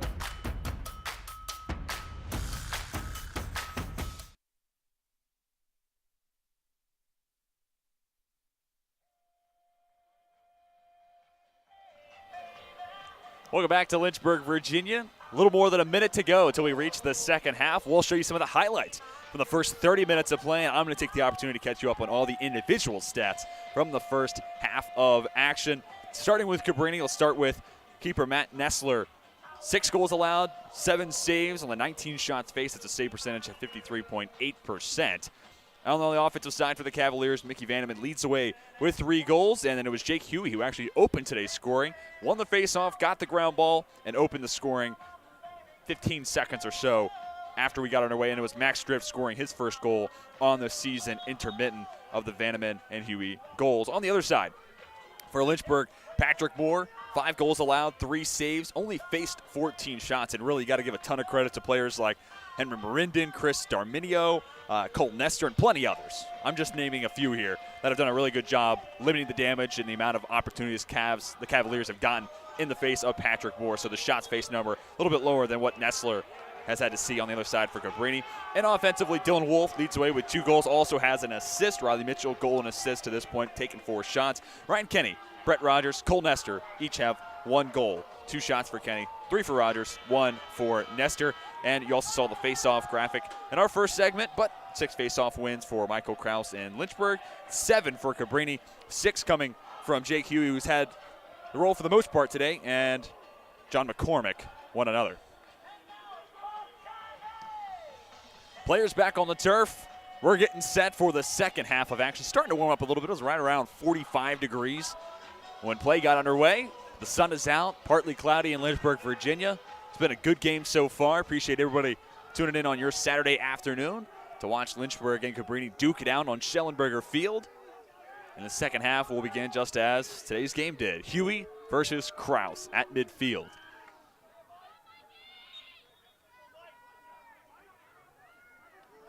Welcome back to Lynchburg, Virginia. A little more than a minute to go until we reach the second half. We'll show you some of the highlights from the first 30 minutes of play. I'm going to take the opportunity to catch you up on all the individual stats from the first half of action. Starting with Cabrini, we'll start with keeper Matt Nessler. 6 goals allowed, 7 saves on the 19 shots faced. It's a save percentage of 53.8%. On the offensive side for the Cavaliers, Mickey Vanneman leads the way with 3 goals, and then it was Jake Huey who actually opened today's scoring, won the faceoff, got the ground ball, and opened the scoring 15 seconds or so after we got underway, and it was Max Drift scoring his first goal on the season, intermittent of the Vanneman and Huey goals. On the other side, for Lynchburg, Patrick Moore, 5 goals allowed, 3 saves, only faced 14 shots, and really you got to give a ton of credit to players like Henry Marindin, Chris Darminio, Cole Nestor, and plenty others. I'm just naming a few here that have done a really good job limiting the damage and the amount of opportunities the Cavaliers have gotten in the face of Patrick Moore. So the shots faced number a little bit lower than what Nessler has had to see on the other side for Cabrini. And offensively, Dylan Wolf leads away with 2 goals, also has an assist. Riley Mitchell, goal and assist to this point, taking 4 shots. Ryan Kenny, Brett Rogers, Cole Nestor each have 1 goal. 2 shots for Kenny, 3 for Rogers, 1 for Nestor. And you also saw the face-off graphic in our first segment, but 6 face-off wins for Michael Kraus in Lynchburg, 7 for Cabrini, 6 coming from Jake Huey, who's had the role for the most part today, and John McCormick won another. Players back on the turf. We're getting set for the second half of action. Starting to warm up a little bit. It was right around 45 degrees when play got underway. The sun is out, partly cloudy in Lynchburg, Virginia. It's been a good game so far. Appreciate everybody tuning in on your Saturday afternoon to watch Lynchburg and Cabrini duke it out on Schellenberger Field. And the second half will begin just as today's game did. Huey versus Kraus at midfield.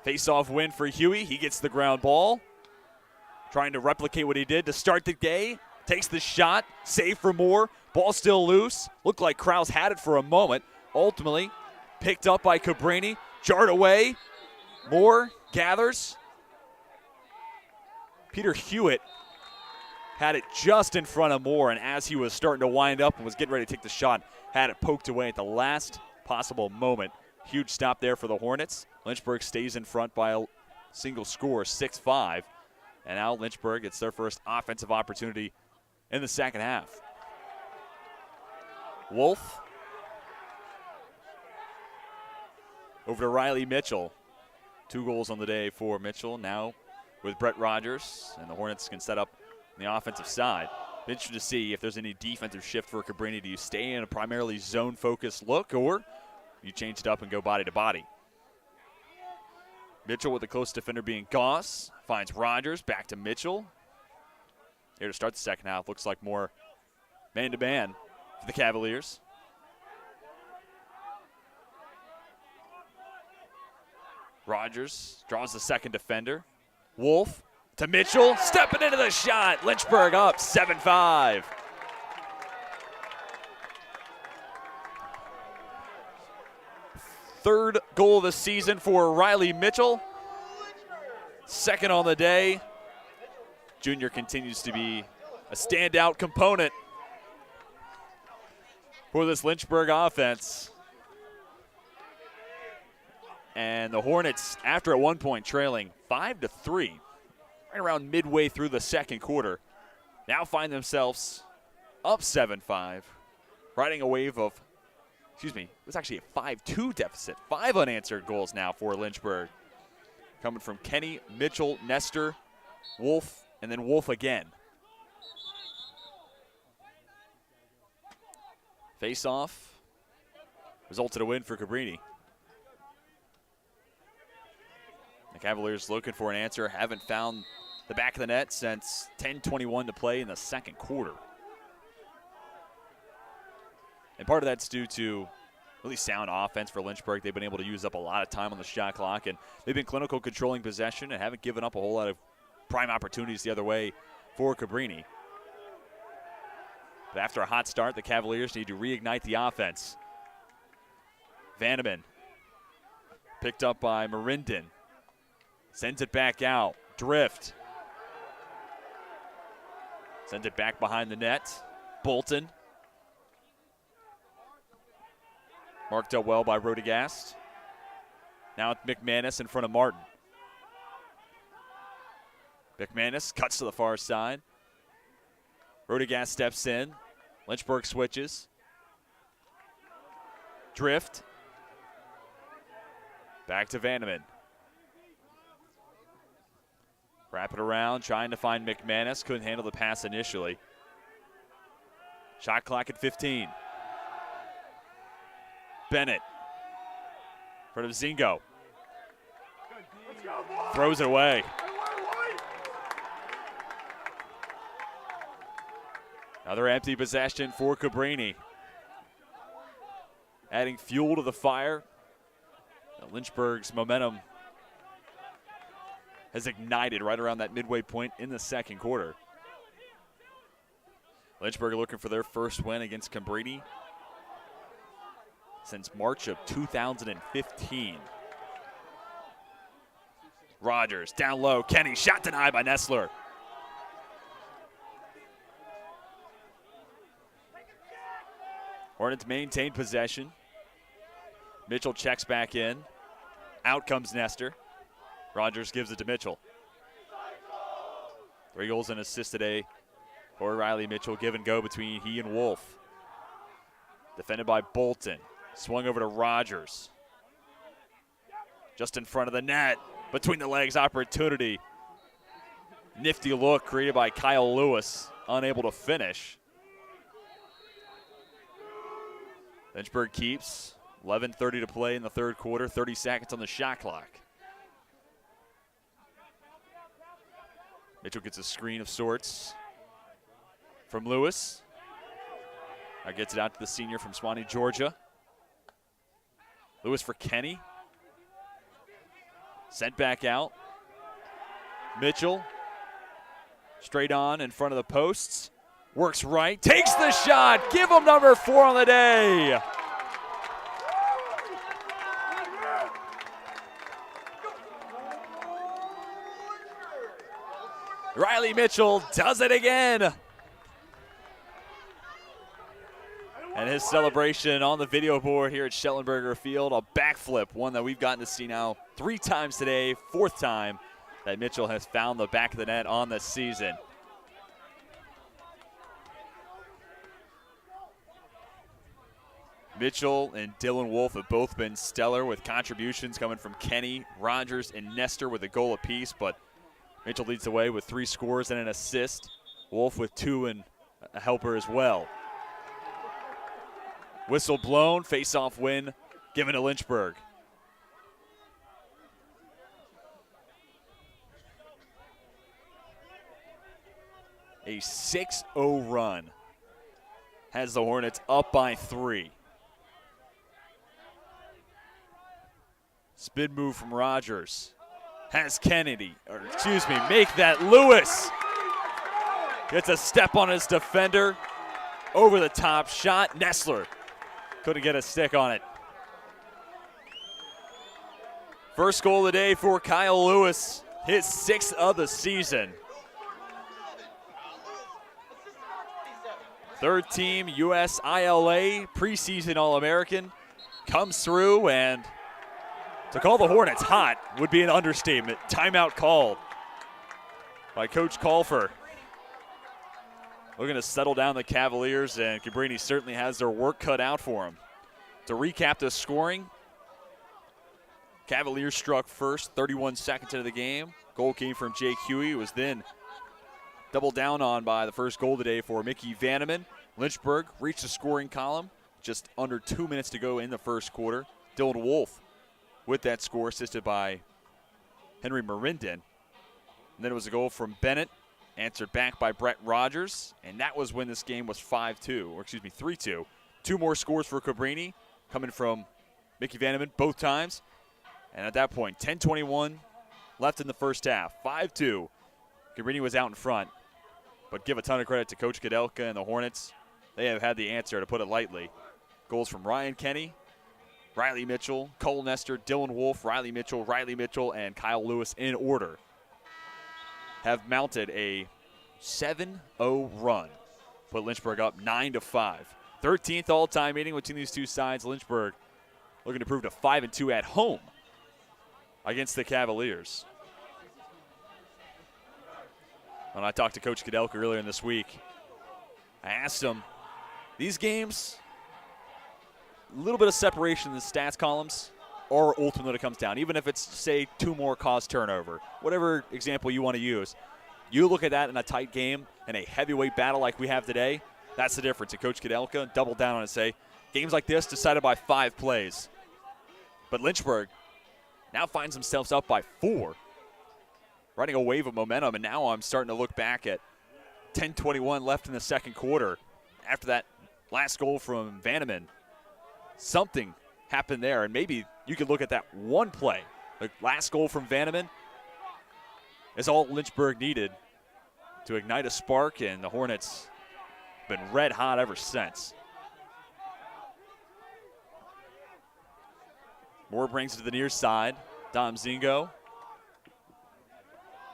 Face-off win for Huey. He gets the ground ball. Trying to replicate what he did to start the day. Takes the shot. Save for Moore. Ball still loose. Looked like Kraus had it for a moment. Ultimately picked up by Cabrini. Jarred away. Moore gathers. Peter Hewitt had it just in front of Moore, and as he was starting to wind up and was getting ready to take the shot, had it poked away at the last possible moment. Huge stop there for the Hornets. Lynchburg stays in front by a single score, 6-5. And now Lynchburg gets their first offensive opportunity in the second half. Wolf over to Riley Mitchell. 2 goals on the day for Mitchell. Now with Brett Rogers, and the Hornets can set up on the offensive side. Interested to see if there's any defensive shift for Cabrini. Do you stay in a primarily zone-focused look, or you change it up and go body to body? Mitchell with the close defender being Goss. Finds Rogers, back to Mitchell. Here to start the second half. Looks like more man-to-man for the Cavaliers. Rogers draws the second defender. Wolf to Mitchell, stepping into the shot. Lynchburg up 7-5. third goal of the season for Riley Mitchell. Second on the day. Junior continues to be a standout component for this Lynchburg offense. And the Hornets, after at one point trailing 5-3, right around midway through the second quarter, now find themselves up 7-5, riding a wave of, it was actually a 5-2 deficit. 5 unanswered goals now for Lynchburg, coming from Kenny, Mitchell, Nestor, Wolf, and then Wolf again. Face-off resulted in a win for Cabrini. The Cavaliers looking for an answer, haven't found the back of the net since 10:21 to play in the second quarter. And part of that's due to really sound offense for Lynchburg. They've been able to use up a lot of time on the shot clock, and they've been clinical controlling possession and haven't given up a whole lot of prime opportunities the other way for Cabrini. But after a hot start, the Cavaliers need to reignite the offense. Vandeman picked up by Marinden. Sends it back out. Drift. Sends it back behind the net. Bolton. Marked up well by Rodegast. Now it's McManus in front of Martin. McManus cuts to the far side. Rodegast steps in. Lynchburg switches. Drift. Back to Vandeman. Wrap it around, trying to find McManus. Couldn't handle the pass initially. Shot clock at 15. Bennett. In front of Zingo. Throws it away. Another empty possession for Cabrini. Adding fuel to the fire. Lynchburg's momentum has ignited right around that midway point in the second quarter. Lynchburg looking for their first win against Cabrini since March of 2015. Rogers down low. Kenny, shot denied by Nestler. Hornets maintain possession. Mitchell checks back in. Out comes Nestor. Rogers gives it to Mitchell. 3 goals and assists today for Riley Mitchell. Give and go between he and Wolf. Defended by Bolton. Swung over to Rogers. Just in front of the net. Between the legs opportunity. Nifty look created by Kyle Lewis. Unable to finish. Lynchburg keeps. 11:30 to play in the third quarter. 30 seconds on the shot clock. Mitchell gets a screen of sorts from Lewis. Now gets it out to the senior from Swanee, Georgia. Lewis for Kenny. Sent back out. Mitchell straight on in front of the posts. Works right, takes the shot. Give him number 4 on the day. Riley Mitchell does it again. And his celebration on the video board here at Schellenberger Field, a backflip, one that we've gotten to see now 3 times today, 4th time that Mitchell has found the back of the net on the season. Mitchell and Dylan Wolf have both been stellar with contributions coming from Kenny, Rogers, and Nestor with a goal apiece, but Mitchell leads the way with 3 scores and an assist. Wolf with 2 and a helper as well. Whistle blown, face-off win given to Lynchburg. A 6-0 run has the Hornets up by 3. Spin move from Rogers. Has Kennedy, make that Lewis. Gets a step on his defender. Over the top shot, Nestler couldn't get a stick on it. First goal of the day for Kyle Lewis, his 6th of the season. Third team US ILA preseason All-American comes through, and to call the Hornets hot would be an understatement. Timeout called by Coach Colfer. Looking to settle down the Cavaliers, and Cabrini certainly has their work cut out for him. To recap the scoring, Cavaliers struck first, 31 seconds into the game. Goal came from Jake Huey, who was then doubled down on by the first goal today for Mickey Vanneman. Lynchburg reached the scoring column just under 2 minutes to go in the first quarter. Dylan Wolf with that score, assisted by Henry Marinden. And then it was a goal from Bennett, answered back by Brett Rogers, and that was when this game was 3-2. 2 more scores for Cabrini, coming from Mickey Vanneman both times. And at that point, 10:21 left in the first half, 5-2. Cabrini was out in front, but give a ton of credit to Coach Kudelka and the Hornets. They have had the answer, to put it lightly. Goals from Ryan Kenny, Riley Mitchell, Cole Nestor, Dylan Wolf, Riley Mitchell, and Kyle Lewis in order have mounted a 7-0 run. Put Lynchburg up 9-5. 13th all-time meeting between these two sides. Lynchburg looking to prove to 5-2 at home against the Cavaliers. When I talked to Coach Kudelka earlier in this week, I asked him, these games, a little bit of separation in the stats columns, or ultimately it comes down. Even if it's, say, 2 more cause turnover, whatever example you want to use, you look at that in a tight game, in a heavyweight battle like we have today, that's the difference. And Coach Kudelka doubled down on it and say, games like this decided by 5 plays. But Lynchburg now finds themselves up by 4, riding a wave of momentum, and now I'm starting to look back at 10:21 left in the second quarter. After that last goal from Vanneman, something happened there, and maybe you could look at that one play. The last goal from Vanneman is all Lynchburg needed to ignite a spark, and the Hornets have been red hot ever since. Moore brings it to the near side. Dom Zingo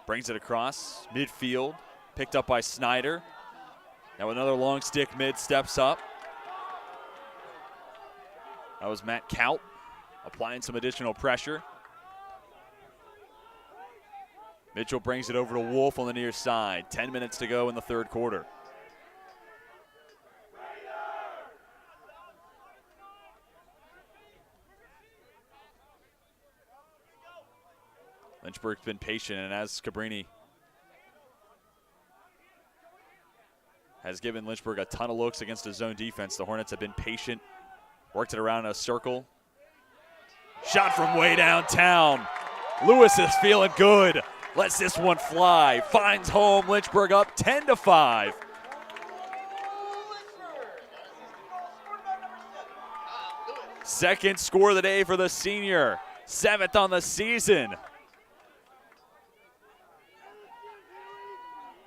brings it across midfield, picked up by Snyder. Now another long stick mid, steps up. That was Matt Kaut applying some additional pressure. Mitchell brings it over to Wolf on the near side. 10 minutes to go in the third quarter. Lynchburg's been patient, and as Cabrini has given Lynchburg a ton of looks against a zone defense, the Hornets have been patient, worked it around in a circle. Shot from way downtown. Lewis is feeling good. Lets this one fly. Finds home. Lynchburg up 10-5. Second score of the day for the senior. 7th on the season.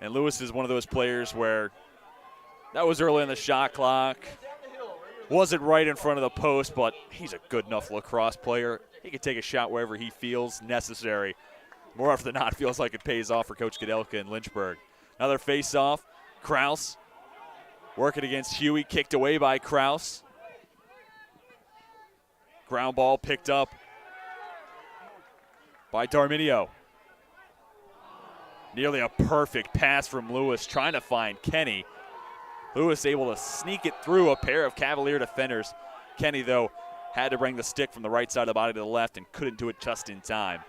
And Lewis is one of those players where that was early in the shot clock. Wasn't right in front of the post, but he's a good enough lacrosse player. He can take a shot wherever he feels necessary. More often than not, feels like it pays off for Coach Kudelka and Lynchburg. Another face-off. Kraus working against Huey, kicked away by Kraus. Ground ball picked up by Darminio. Nearly a perfect pass from Lewis, trying to find Kenny. Lewis able to sneak it through a pair of Cavalier defenders. Kenny, though, had to bring the stick from the right side of the body to the left and couldn't do it just in time.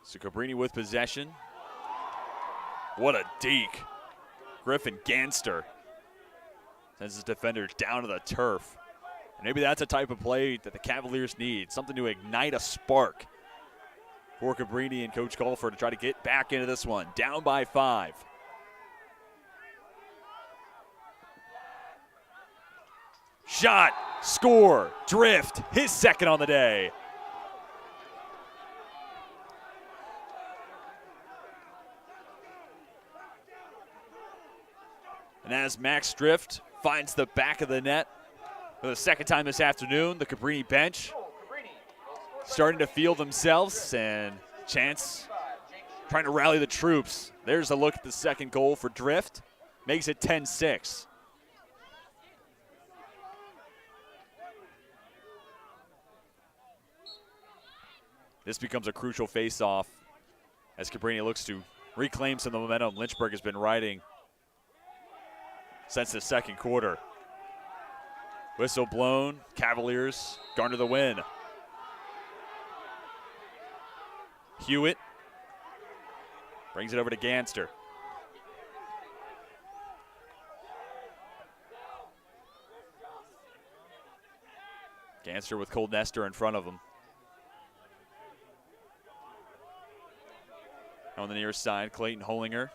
So Cabrini with possession. What a deke. Griffin Ganster sends his defenders down to the turf. And maybe that's a type of play that the Cavaliers need, something to ignite a spark for Cabrini and Coach Colfer to try to get back into this one. Down by 5. Shot, score, drift, his second on the day. And as Max Drift finds the back of the net for the second time this afternoon, the Cabrini bench starting to feel themselves, and Chance trying to rally the troops. There's a look at the second goal for Drift. Makes it 10-6. This becomes a crucial face-off as Cabrini looks to reclaim some of the momentum Lynchburg has been riding since the second quarter. Whistle blown, Cavaliers garner the win. Hewitt brings it over to Ganster. Ganster with Cole Nestor in front of him. On the near side, Clayton Holinger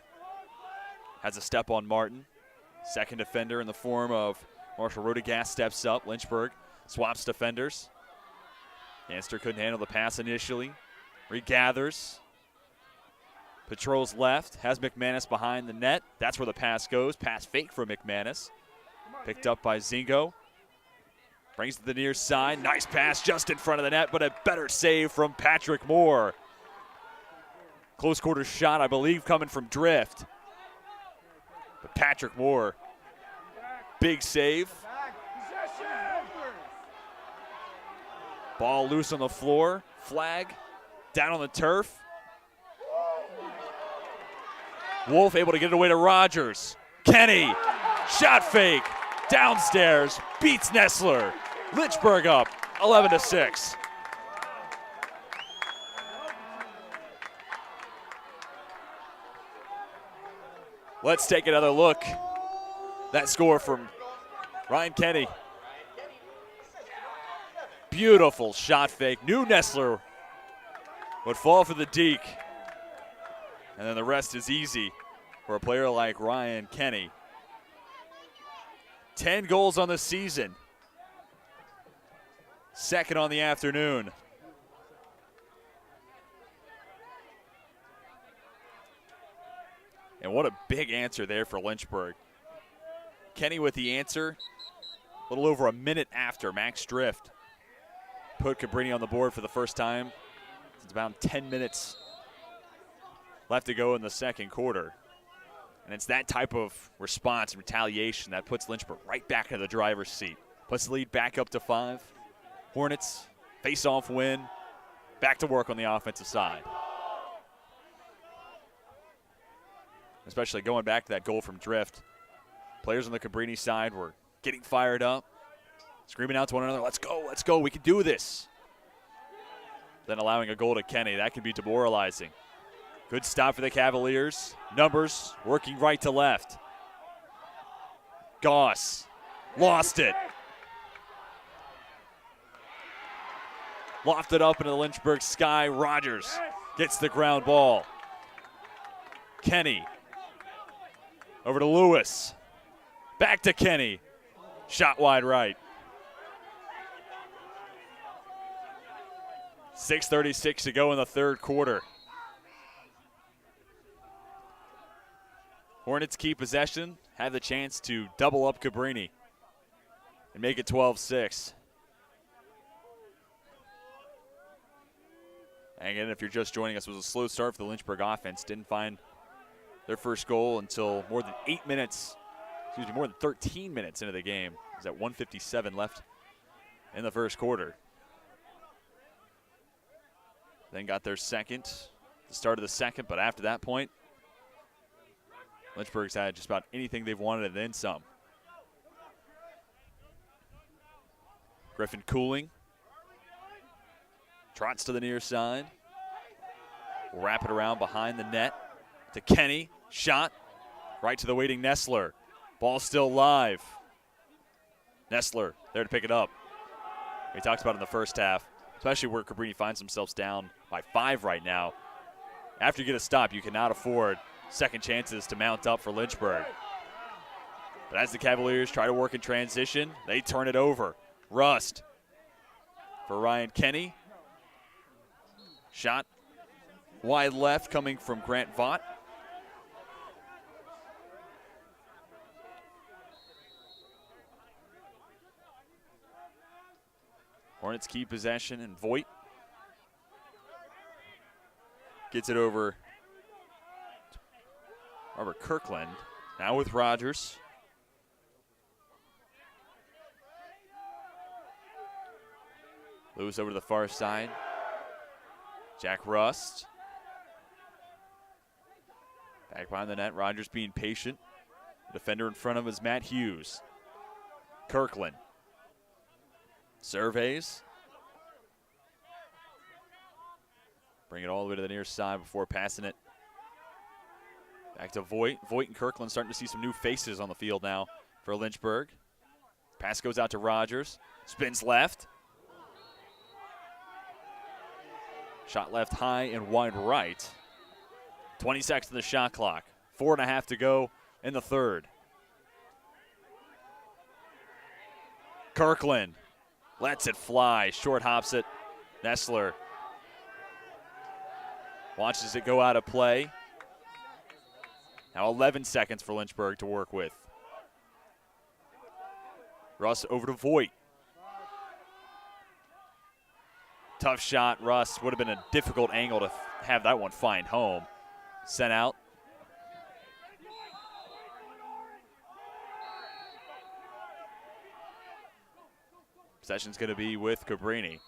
has a step on Martin. Second defender in the form of Marshall Rodegas steps up. Lynchburg swaps defenders. Ganster couldn't handle the pass initially. Regathers. Patrols left. Has McManus behind the net. That's where the pass goes. Pass fake from McManus. Picked up by Zingo. Brings to the near side. Nice pass just in front of the net, but a better save from Patrick Moore. Close quarter shot, I believe, coming from Drift. But Patrick Moore, big save. Ball loose on the floor. Flag down on the turf. Wolf able to get it away to Rogers. Kenny, shot fake, downstairs, beats Nestler. Lynchburg up, 11-6. Let's take another look. That score from Ryan Kenny. Beautiful shot fake. Knew Nestler would fall for the deke. And then the rest is easy for a player like Ryan Kenny. 10 goals on the season. Second on the afternoon. And what a big answer there for Lynchburg. Kenny with the answer a little over a minute after Max Drift put Cabrini on the board for the first time. It's about 10 minutes left to go in the second quarter. And it's that type of response and retaliation that puts Lynchburg right back in the driver's seat. Puts the lead back up to 5. Hornets, face-off win, back to work on the offensive side. Especially going back to that goal from Drift. Players on the Cabrini side were getting fired up, screaming out to one another, let's go, we can do this. Then allowing a goal to Kenny, that can be demoralizing. Good stop for the Cavaliers. Numbers working right to left. Goss lost it. Lofted up into the Lynchburg sky. Rogers gets the ground ball. Kenny over to Lewis. Back to Kenny. Shot wide right. 6:36 to go in the third quarter. Hornets keep possession, have the chance to double up Cabrini and make it 12-6. And again, if you're just joining us, it was a slow start for the Lynchburg offense. Didn't find their first goal until more than 13 minutes into the game. It was at 1:57 left in the first quarter. Then got their second, the start of the second, but after that point, Lynchburg's had just about anything they've wanted and then some. Griffin Cooling trots to the near side. Will wrap it around behind the net to Kenny. Shot right to the waiting Nestler. Ball still live. Nestler there to pick it up. We talked about in the first half, especially where Cabrini finds themselves down by 5 right now. After you get a stop, you cannot afford second chances to mount up for Lynchburg. But as the Cavaliers try to work in transition, they turn it over. Rust for Ryan Kenny. Shot wide left coming from Grant Vaught. Hornets keep possession, and Voigt Gets it over to Robert Kirkland. Now with Rogers. Lewis over to the far side. Jack Rust. Back behind the net. Rogers being patient. The defender in front of him is Matt Hughes. Kirkland. Surveys. Bring it all the way to the near side before passing it back to Voigt. Voigt and Kirkland starting to see some new faces on the field now for Lynchburg. Pass goes out to Rogers. Spins left. Shot left high and wide right. 20 seconds on the shot clock. 4.5 to go in the third. Kirkland lets it fly. Short hops it. Nessler watches it go out of play. Now 11 seconds for Lynchburg to work with. Russ over to Voigt. Tough shot, Russ. Would have been a difficult angle to have that one find home. Sent out. Possession's going to be with Cabrini.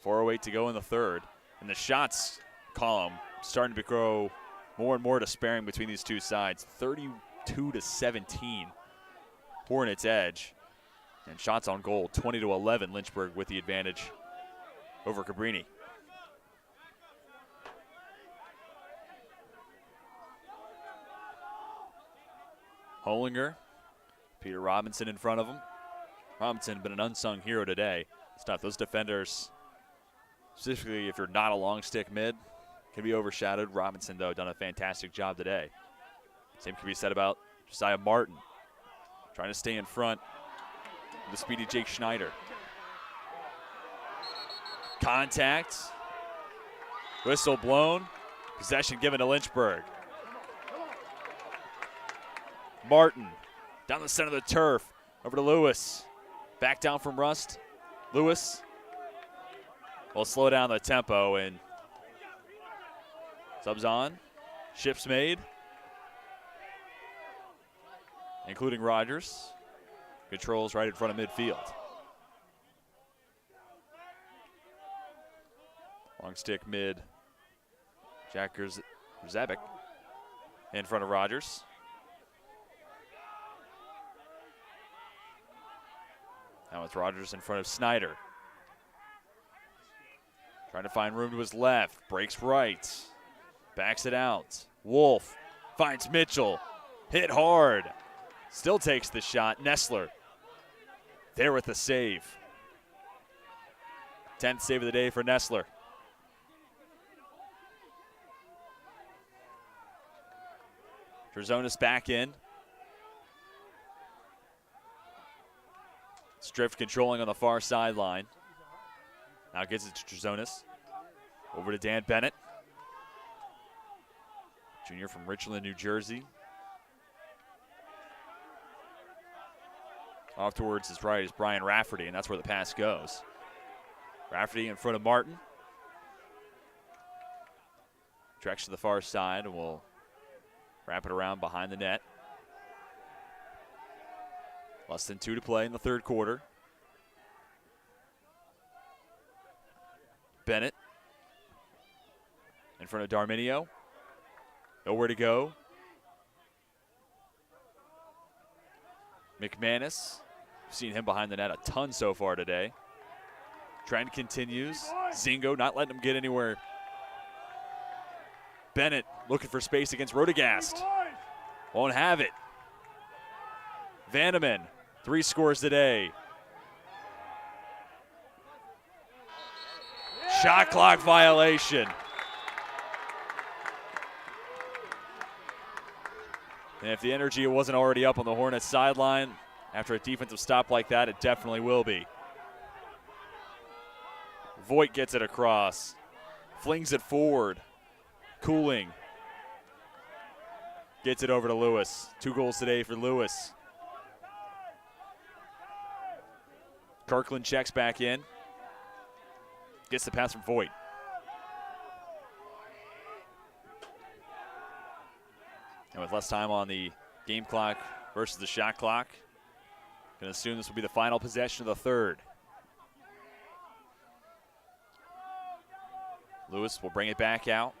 4:08 to go in the third. And the shots column starting to grow more and more despairing between these two sides. 32-17. Hornets edge. And shots on goal, 20-11. Lynchburg with the advantage over Cabrini. Hollinger, Peter Robinson in front of him. Robinson been an unsung hero today. It's not those defenders, specifically if you're not a long stick mid, can be overshadowed. Robinson, though, done a fantastic job today. Same can be said about Josiah Martin, trying to stay in front of the speedy Jake Schneider. Contact. Whistle blown. Possession given to Lynchburg. Martin down the center of the turf. Over to Lewis. Back down from Rust. Lewis will slow down the tempo and subs on. Shifts made, including Rogers. Controls right in front of midfield. Long stick mid. Jack Zabic in front of Rogers. Now it's Rogers in front of Snyder. Trying to find room to his left. Breaks right. Backs it out. Wolf finds Mitchell. Hit hard. Still takes the shot. Nessler there with the save. 10th save of the day for Nessler. Trzonis back in. Strift controlling on the far sideline. Now gets it to Trzonis. Over to Dan Bennett. Junior from Richland, New Jersey. Off towards his right is Brian Rafferty, and that's where the pass goes. Rafferty in front of Martin. Tracks to the far side and will wrap it around behind the net. Less than 2 to play in the third quarter. Bennett in front of Darminio. Nowhere to go. McManus. We've seen him behind the net a ton so far today. Trend continues. Zingo not letting him get anywhere. Bennett looking for space against Rodegast. Won't have it. Vandeman, 3 scores today. Shot clock violation. And if the energy wasn't already up on the Hornets sideline, after a defensive stop like that, it definitely will be. Voigt gets it across. Flings it forward. Cooling. Gets it over to Lewis. 2 goals today for Lewis. Kirkland checks back in. Gets the pass from Voigt. And with less time on the game clock versus the shot clock, going to assume this will be the final possession of the third. Lewis will bring it back out.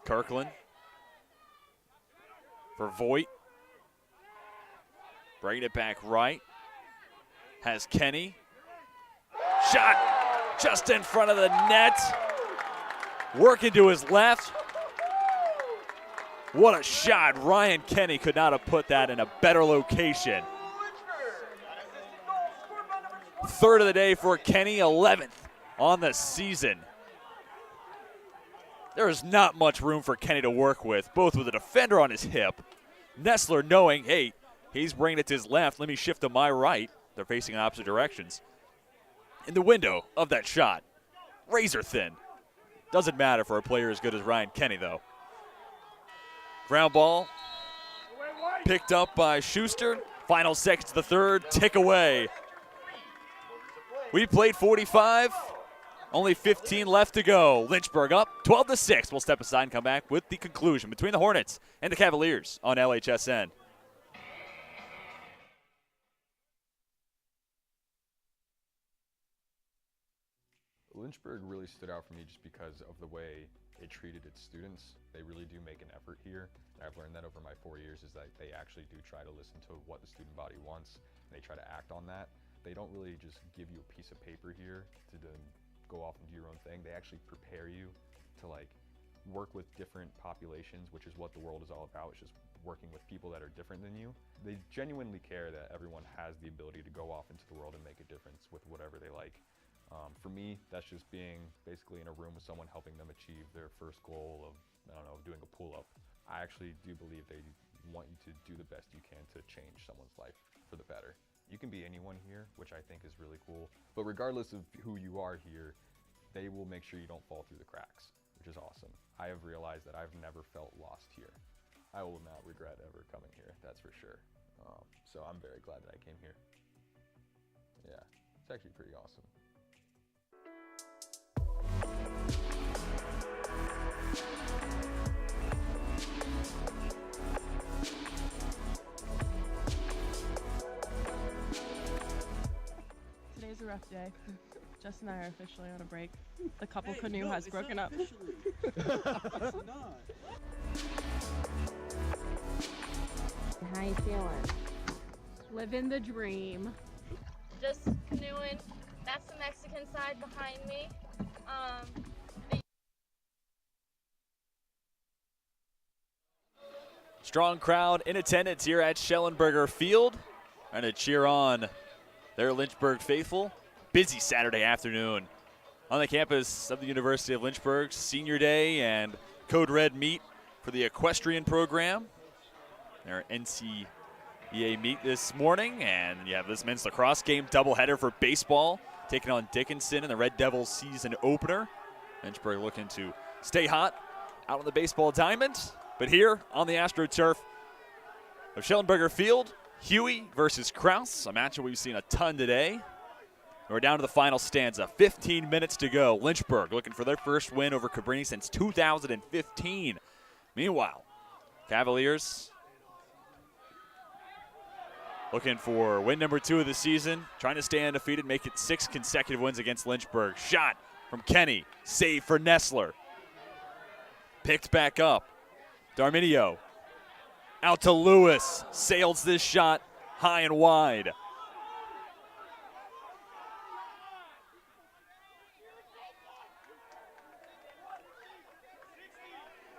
Kirkland for Voigt. Bringing it back right. Has Kenny. Shot just in front of the net. Working to his left. What a shot. Ryan Kenny could not have put that in a better location. Third of the day for Kenny, 11th on the season. There is not much room for Kenny to work with, both with a defender on his hip. Nessler knowing, hey, he's bringing it to his left. Let me shift to my right. They're facing in opposite directions. In the window of that shot, razor thin. Doesn't matter for a player as good as Ryan Kenny, though. Ground ball picked up by Schuster. Final seconds of the third, tick away. We played 45. Only 15 left to go. Lynchburg up 12-6. We'll step aside and come back with the conclusion between the Hornets and the Cavaliers on LHSN. Lynchburg really stood out for me just because of the way it treated its students. They really do make an effort here. And I've learned that over my 4 years is that they actually do try to listen to what the student body wants. And they try to act on that. They don't really just give you a piece of paper here to go off and do your own thing. They actually prepare you to work with different populations, which is what the world is all about. It's just working with people that are different than you. They genuinely care that everyone has the ability to go off into the world and make a difference with whatever they like. For me, that's just being basically in a room with someone helping them achieve their first goal of, I don't know, doing a pull-up. I actually do believe they want you to do the best you can to change someone's life for the better. You can be anyone here, which I think is really cool. But regardless of who you are here, they will make sure you don't fall through the cracks, which is awesome. I have realized that I've never felt lost here. I will not regret ever coming here, that's for sure. So I'm very glad that I came here. Yeah, it's actually pretty awesome. Today's a rough day. Jess and I are officially on a break. The couple canoe has broken up. How you feeling? Living the dream. Just canoeing. That's the Mexican side behind me. Strong crowd in attendance here at Schellenberger Field. Trying to cheer on their Lynchburg faithful. Busy Saturday afternoon on the campus of the University of Lynchburg. Senior Day and Code Red meet for the equestrian program. Their NCAA meet this morning, and you have this men's lacrosse game doubleheader for baseball, taking on Dickinson in the Red Devils season opener. Lynchburg looking to stay hot out on the baseball diamond. But here on the AstroTurf of Schellenberger Field, Huey versus Kraus, a matchup we've seen a ton today. We're down to the final stanza, 15 minutes to go. Lynchburg looking for their first win over Cabrini since 2015. Meanwhile, Cavaliers looking for win number 2 of the season, trying to stay undefeated, make it 6 consecutive wins against Lynchburg. Shot from Kenny, save for Nessler. Picked back up. Darminio out to Lewis, sails this shot high and wide.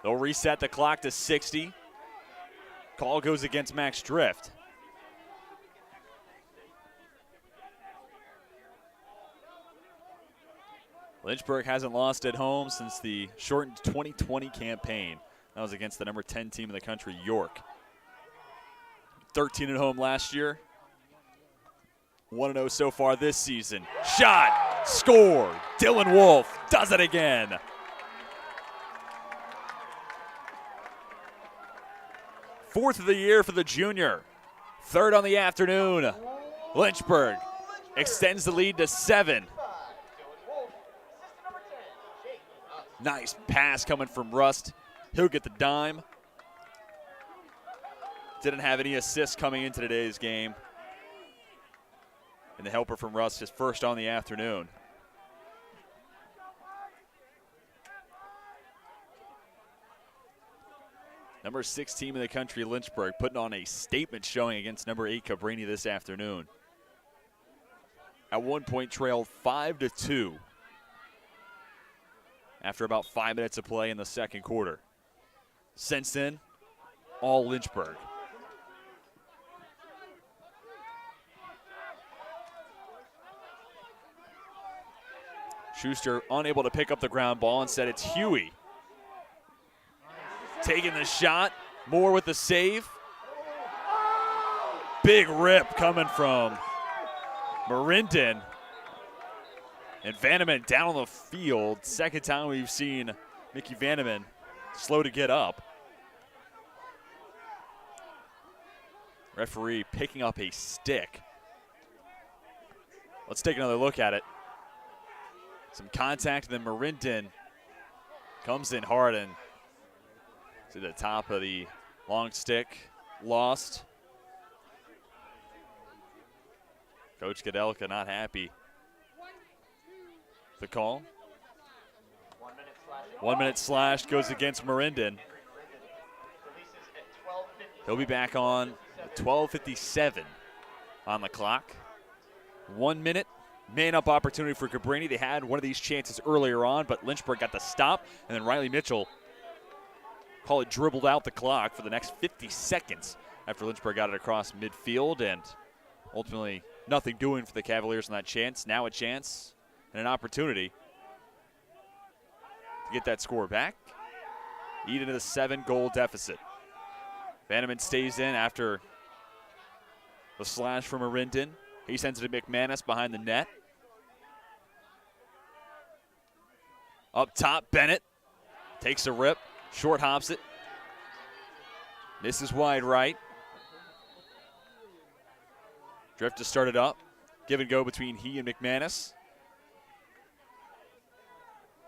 They'll reset the clock to 60. Call goes against Max Drift. Lynchburg hasn't lost at home since the shortened 2020 campaign. That was against the number 10 team in the country, York. 13 at home last year. 1-0 so far this season. Shot, score. Dylan Wolf does it again. Fourth of the year for the junior. Third on the afternoon. Lynchburg extends the lead to 7. Nice pass coming from Rust. He'll get the dime. Didn't have any assists coming into today's game. And the helper from Rust is first on the afternoon. Number 6 team in the country, Lynchburg, putting on a statement showing against number 8, Cabrini, this afternoon. At one point, trailed 5-2 after about 5 minutes of play in the second quarter. Since then, all Lynchburg. Schuster unable to pick up the ground ball. Instead, it's Huey taking the shot. Moore with the save. Big rip coming from Marinden. And Vanneman down on the field. Second time we've seen Mickey Vanneman slow to get up. Referee picking up a stick. Let's take another look at it. Some contact, then Marinden comes in hard and to the top of the long stick, lost. Coach Gadelka not happy. The call. 1 minute slash goes against Marinden. He'll be back on 12:57 on the clock. 1 minute. Man-up opportunity for Cabrini. They had one of these chances earlier on, but Lynchburg got the stop, and then Riley Mitchell, call it, dribbled out the clock for the next 50 seconds after Lynchburg got it across midfield, and ultimately nothing doing for the Cavaliers on that chance. Now a chance and an opportunity to get that score back. Eat into the 7-goal deficit. Vanneman stays in after the slash from Marinden. He sends it to McManus behind the net. Up top, Bennett takes a rip, short hops it. Misses wide right. Drift to start it up. Give and go between he and McManus.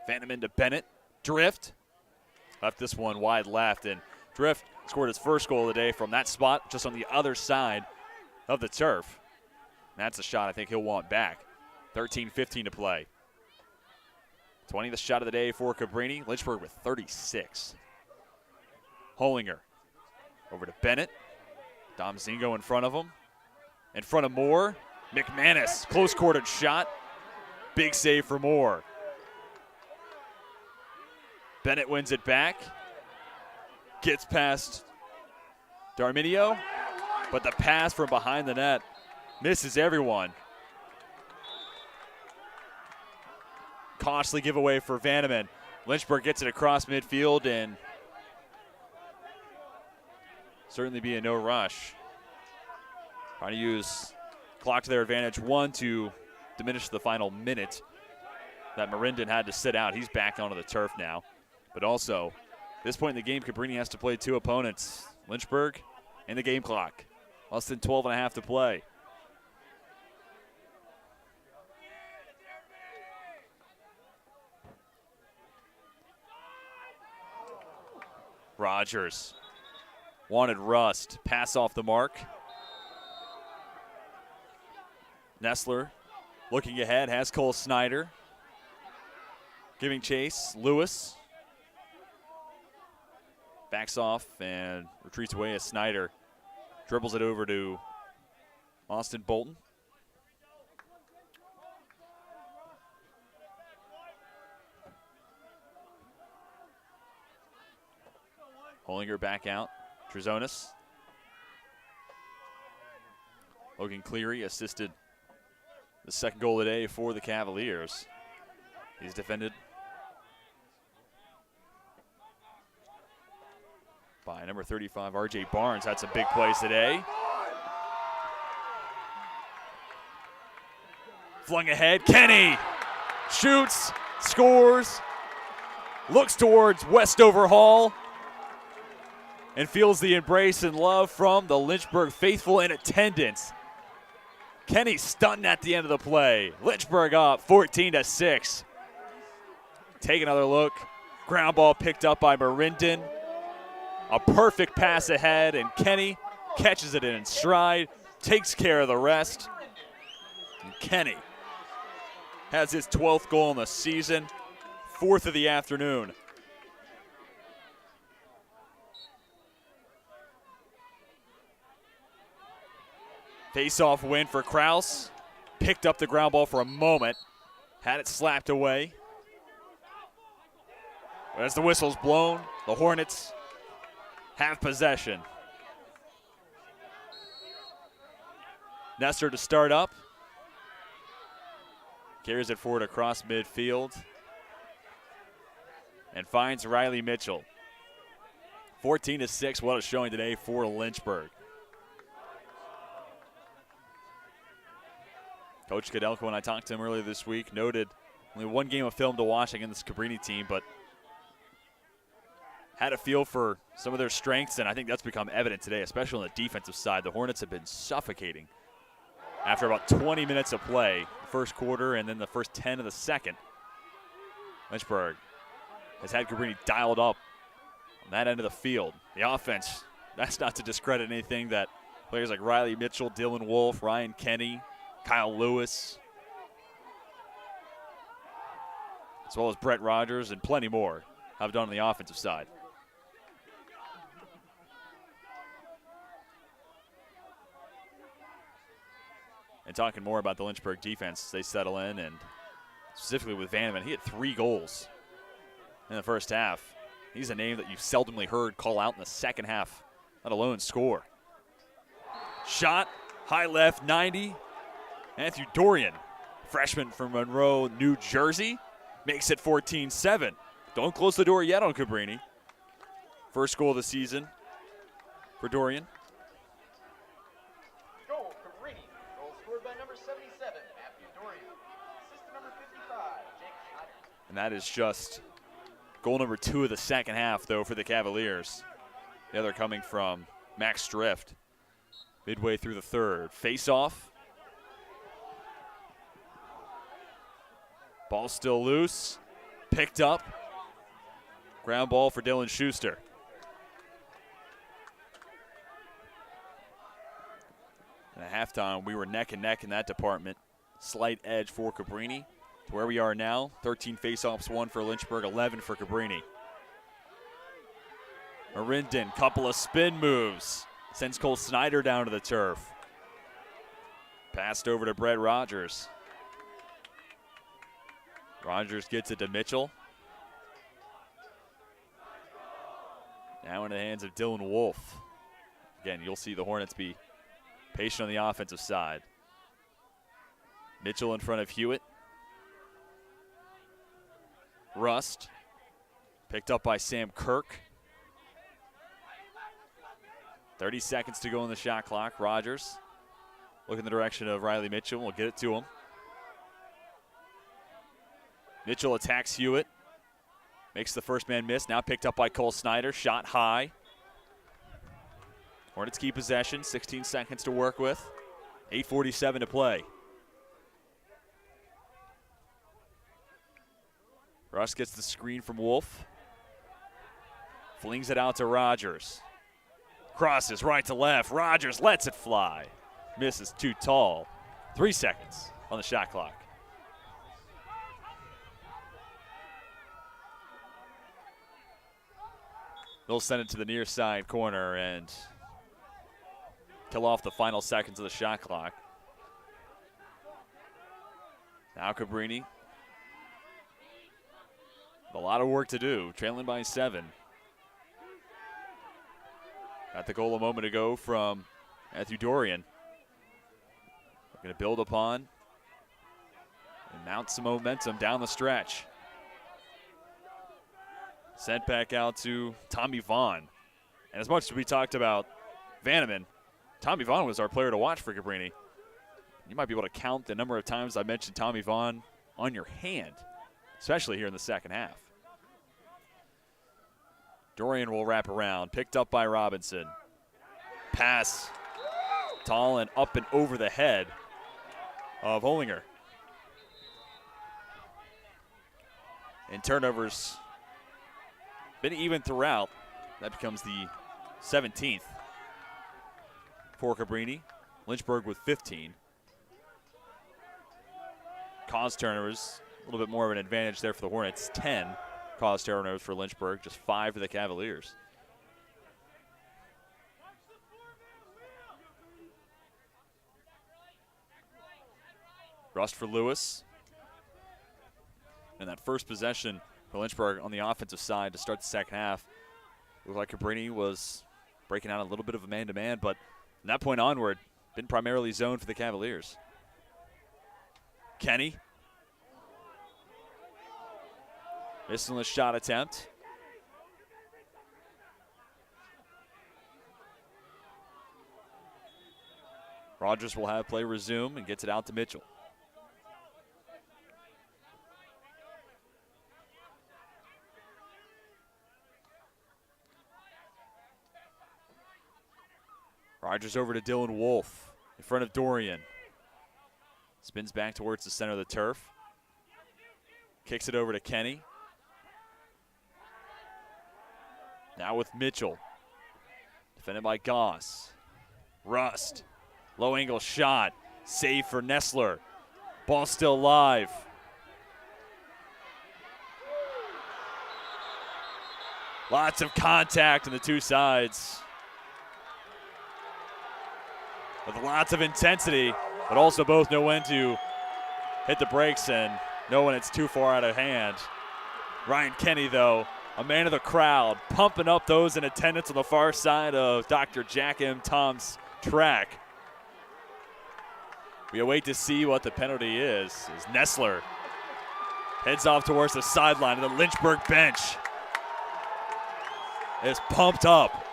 Vanneman to Bennett. Drift. Left this one wide left, and Drift scored his first goal of the day from that spot just on the other side of the turf. That's a shot I think he'll want back. 13:15 to play. 20th shot of the day for Cabrini. Lynchburg with 36. Hollinger over to Bennett. Dom Zingo in front of him. In front of Moore. McManus, close-quartered shot. Big save for Moore. Bennett wins it back. Gets past Darminio. But the pass from behind the net misses everyone. Costly giveaway for Vanneman. Lynchburg gets it across midfield and certainly be a no rush. Trying to use clock to their advantage. 1 to diminish the final minute that Marinden had to sit out. He's back onto the turf now. But also, at this point in the game, Cabrini has to play 2 opponents. Lynchburg and the game clock. Less than 12 and a half to play. Rogers wanted Rust. Pass off the mark. Nestler looking ahead, has Cole Snyder. Giving chase, Lewis. Backs off and retreats away as Snyder dribbles it over to Austin Bolton. Hollinger back out. Trezonis. Logan Cleary assisted the second goal of the day for the Cavaliers. He's defended by number 35, R.J. Barnes. Had some big plays today. Flung ahead. Kenny shoots, scores, looks towards Westover Hall, and feels the embrace and love from the Lynchburg faithful in attendance. Kenny stunned at the end of the play. Lynchburg up 14-6. Take another look. Ground ball picked up by Marinden. A perfect pass ahead, and Kenny catches it in stride, takes care of the rest. And Kenny has his 12th goal in the season, 4th of the afternoon. Face-off win for Kraus. Picked up the ground ball for a moment, had it slapped away. As the whistle's blown, the Hornets have possession. Nestor to start up. Carries it forward across midfield. And finds Riley Mitchell. 14-6, what a showing today for Lynchburg. Coach Kadelka, when I talked to him earlier this week, noted only one game of film to watch against this Cabrini team, but had a feel for some of their strengths, and I think that's become evident today, especially on the defensive side. The Hornets have been suffocating after about 20 minutes of play, the first quarter and then the first 10 of the second. Lynchburg has had Cabrini dialed up on that end of the field. The offense, that's not to discredit anything that players like Riley Mitchell, Dylan Wolf, Ryan Kenny, Kyle Lewis, as well as Brett Rogers and plenty more have done on the offensive side. And talking more about the Lynchburg defense, they settle in, and specifically with Vanneman, he had 3 goals in the first half. He's a name that you've seldomly heard call out in the second half, let alone score. Shot, high left, 90. Matthew Dorian, freshman from Monroe, New Jersey, makes it 14-7. Don't close the door yet on Cabrini. First goal of the season for Dorian. Goal, Cabrini. Goal scored by number 77, Matthew Dorian. Assist number 55, Jake Schneider. And that is just goal number 2 of the second half, though, for the Cavaliers. The other coming from Max Drift. Midway through the third. Face-off. Ball still loose. Picked up. Ground ball for Dylan Schuster. And at halftime, we were neck and neck in that department. Slight edge for Cabrini. To where we are now, 13 faceoffs won for Lynchburg, 11 for Cabrini. Marinden, couple of spin moves. Sends Cole Snyder down to the turf. Passed over to Brett Rogers. Rogers gets it to Mitchell. Now in the hands of Dylan Wolf. Again, you'll see the Hornets be patient on the offensive side. Mitchell in front of Hewitt. Rust. Picked up by Sam Kirk. 30 seconds to go in the shot clock. Rogers looking in the direction of Riley Mitchell. We'll get it to him. Mitchell attacks Hewitt. Makes the first man miss. Now picked up by Cole Snyder. Shot high. Hornets keep possession. 16 seconds to work with. 8:47 to play. Russ gets the screen from Wolf. Flings it out to Rogers. Crosses right to left. Rogers lets it fly. Misses too tall. 3 seconds on the shot clock. They'll send it to the near side corner and kill off the final seconds of the shot clock. Now Cabrini. A lot of work to do, trailing by 7. Got the goal a moment ago from Matthew Dorian. Going to build upon and mount some momentum down the stretch. Sent back out to Tommy Vaughn. And as much as we talked about Vanneman, Tommy Vaughn was our player to watch for Cabrini. You might be able to count the number of times I mentioned Tommy Vaughn on your hand, especially here in the second half. Dorian will wrap around, picked up by Robinson. Pass, tall and up and over the head of Hollinger. And turnovers been even throughout. That becomes the 17th for Cabrini. Lynchburg with 15. Caused turnovers, a little bit more of an advantage there for the Hornets. 10 caused turnovers for Lynchburg, just 5 for the Cavaliers. Rust for Lewis. And that first possession for Lynchburg on the offensive side to start the second half. Looked like Cabrini was breaking out a little bit of a man-to-man, but from that point onward, been primarily zone for the Cavaliers. Kenny. Missing the shot attempt. Rogers will have play resume and gets it out to Mitchell. Rogers over to Dylan Wolf in front of Dorian. Spins back towards the center of the turf. Kicks it over to Kenny. Now with Mitchell. Defended by Goss. Rust. Low angle shot. Save for Nessler. Ball still live. Lots of contact on the two sides. With lots of intensity, but also both know when to hit the brakes and know when it's too far out of hand. Ryan Kenny, though, a man of the crowd, pumping up those in attendance on the far side of Dr. Jack M. Tom's track. We await to see what the penalty is as Nessler heads off towards the sideline, and the Lynchburg bench is pumped up.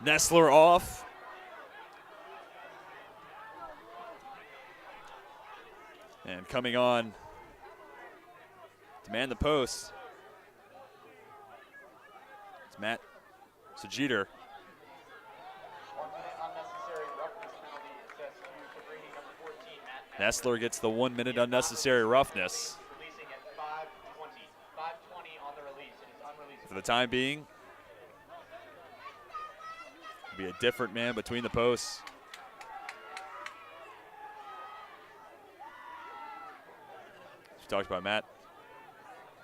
Nessler off. And coming on to man the post, it's Matt Sajiter. 1 minute unnecessary roughness penalty assessed to Cabrini, number 14, Matt. Nessler gets the 1 minute unnecessary roughness. Releasing at 5:20. 5:20 on the release. It is unreleased. For the time being, be a different man between the posts. We talked about Matt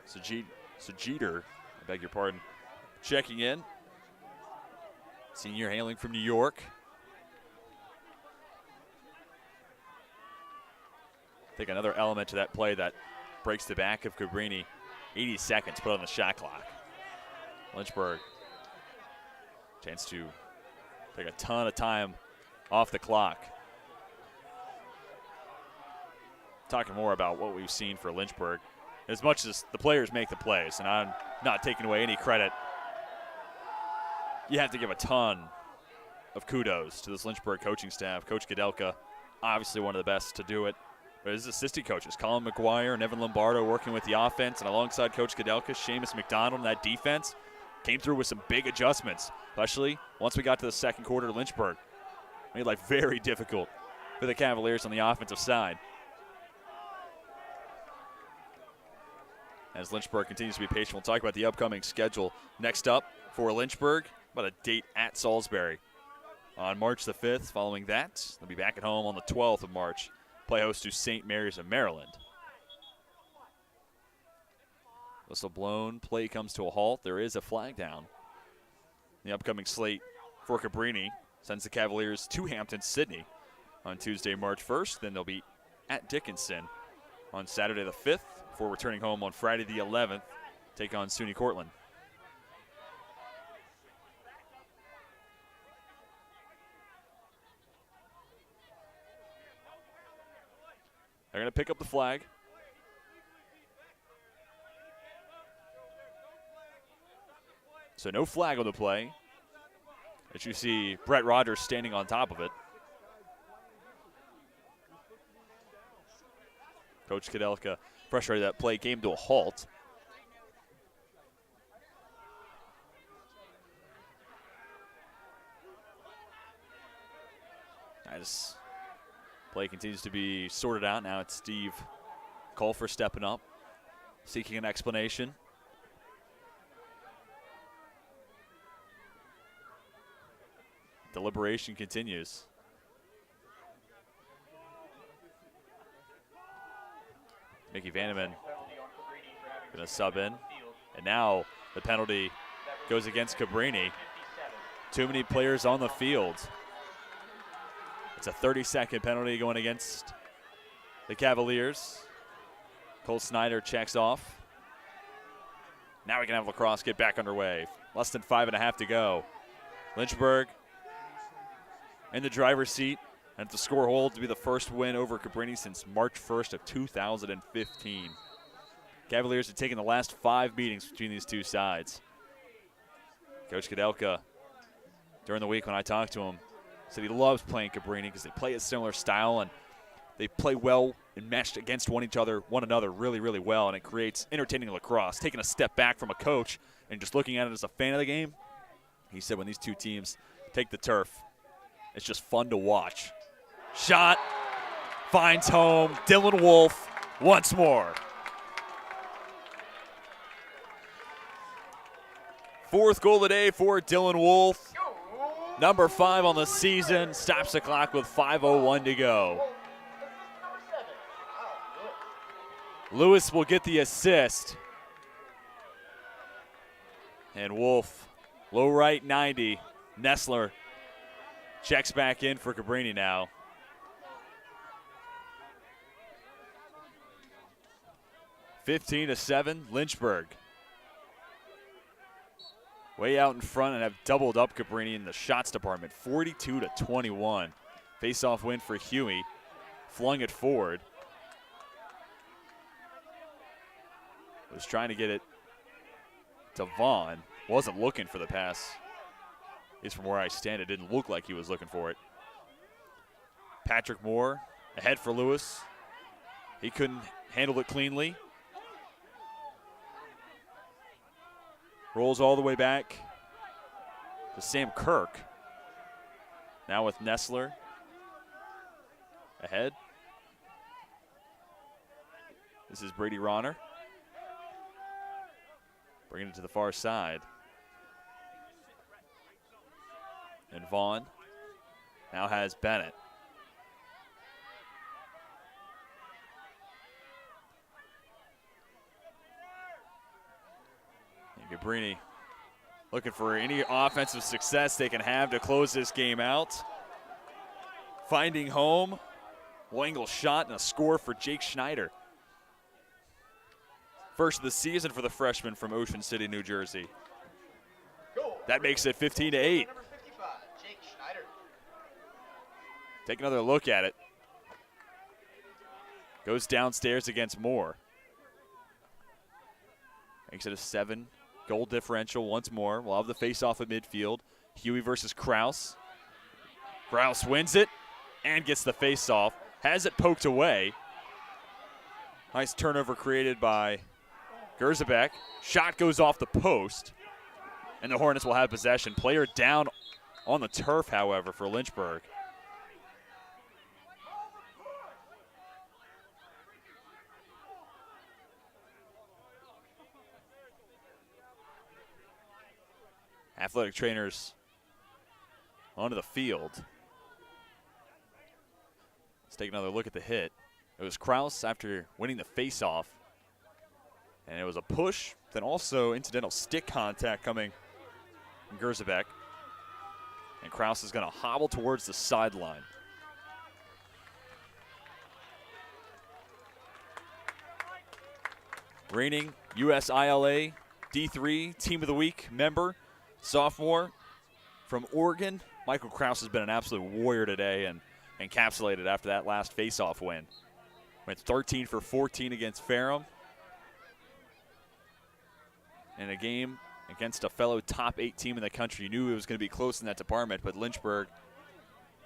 Sajiter, I beg your pardon, checking in. Senior hailing from New York. I think another element to that play that breaks the back of Cabrini. 80 seconds put on the shot clock. Lynchburg, chance to take a ton of time off the clock. Talking more about what we've seen for Lynchburg. As much as the players make the plays, and I'm not taking away any credit, you have to give a ton of kudos to this Lynchburg coaching staff. Coach Kadelka, obviously one of the best to do it. But his assistant coaches, Colin McGuire and Evan Lombardo, working with the offense, and alongside Coach Kadelka, Seamus McDonald in that defense, came through with some big adjustments, especially once we got to the second quarter. Lynchburg made life very difficult for the Cavaliers on the offensive side. As Lynchburg continues to be patient, we'll talk about the upcoming schedule. Next up for Lynchburg, about a date at Salisbury on March the 5th. Following that, they'll be back at home on the 12th of March. Play host to St. Mary's of Maryland. Whistle blown, play comes to a halt. There is a flag down. The upcoming slate for Cabrini sends the Cavaliers to Hampton-Sydney on Tuesday, March 1st. Then they'll be at Dickinson on Saturday the 5th before returning home on Friday the 11th, take on SUNY Cortland. They're going to pick up the flag. So no flag on the play. As you see Brett Rogers standing on top of it. Coach Kadelka frustrated that play came to a halt. As Play continues to be sorted out. Now it's Steve Colfer stepping up, seeking an explanation. Deliberation continues. Mickey Vandeman going to sub in. And now the penalty goes against Cabrini. Too many players on the field. It's a 30-second penalty going against the Cavaliers. Cole Snyder checks off. Now we can have Lacrosse get back underway. Less than 5.5 to go. Lynchburg in the driver's seat, and if the score holds, to be the first win over Cabrini since March 1st of 2015. Cavaliers have taken the last 5 meetings between these two sides. Coach Kudelka, during the week when I talked to him, said he loves playing Cabrini because they play a similar style and they play well and meshed against one another really, really well, and it creates entertaining lacrosse. Taking a step back from a coach and just looking at it as a fan of the game, he said when these two teams take the turf, it's just fun to watch. Shot, finds home, Dylan Wolf once more. 4th goal of the day for Dylan Wolf. Number 5 on the season, stops the clock with 5:01 to go. Lewis will get the assist. And Wolf, low right 90. Nessler checks back in for Cabrini now. (15-7), Lynchburg. Way out in front and have doubled up Cabrini in the shots department, 42-21. Face-off win for Huey. Flung it forward. Was trying to get it to Vaughn. Wasn't looking for the pass. At least from where I stand, it didn't look like he was looking for it. Patrick Moore ahead for Lewis. He couldn't handle it cleanly. Rolls all the way back to Sam Kirk. Now with Nessler ahead. This is Brady Ronner. Bringing it to the far side. And Vaughn now has Bennett. And Cabrini looking for any offensive success they can have to close this game out. Finding home. Wangle shot and a score for Jake Schneider. First of the season for the freshman from Ocean City, New Jersey. That makes it 15-8. Take another look at it. Goes downstairs against Moore. Makes it a 7-goal differential once more. We'll have the face-off at midfield. Huey versus Kraus. Kraus wins it and gets the face-off. Has it poked away. Nice turnover created by Gerzabek. Shot goes off the post. And the Hornets will have possession. Player down on the turf, however, for Lynchburg. Athletic trainers onto the field. Let's take another look at the hit. It was Kraus after winning the face-off. And it was a push, then also incidental stick contact coming from Gerzabek. And Kraus is going to hobble towards the sideline. Reigning USILA D3 Team of the Week member, sophomore from Oregon. Michael Kraus has been an absolute warrior today and encapsulated after that last face-off win. Went 13 for 14 against Ferrum. In a game against a fellow top 8 team in the country. You knew it was going to be close in that department, but Lynchburg,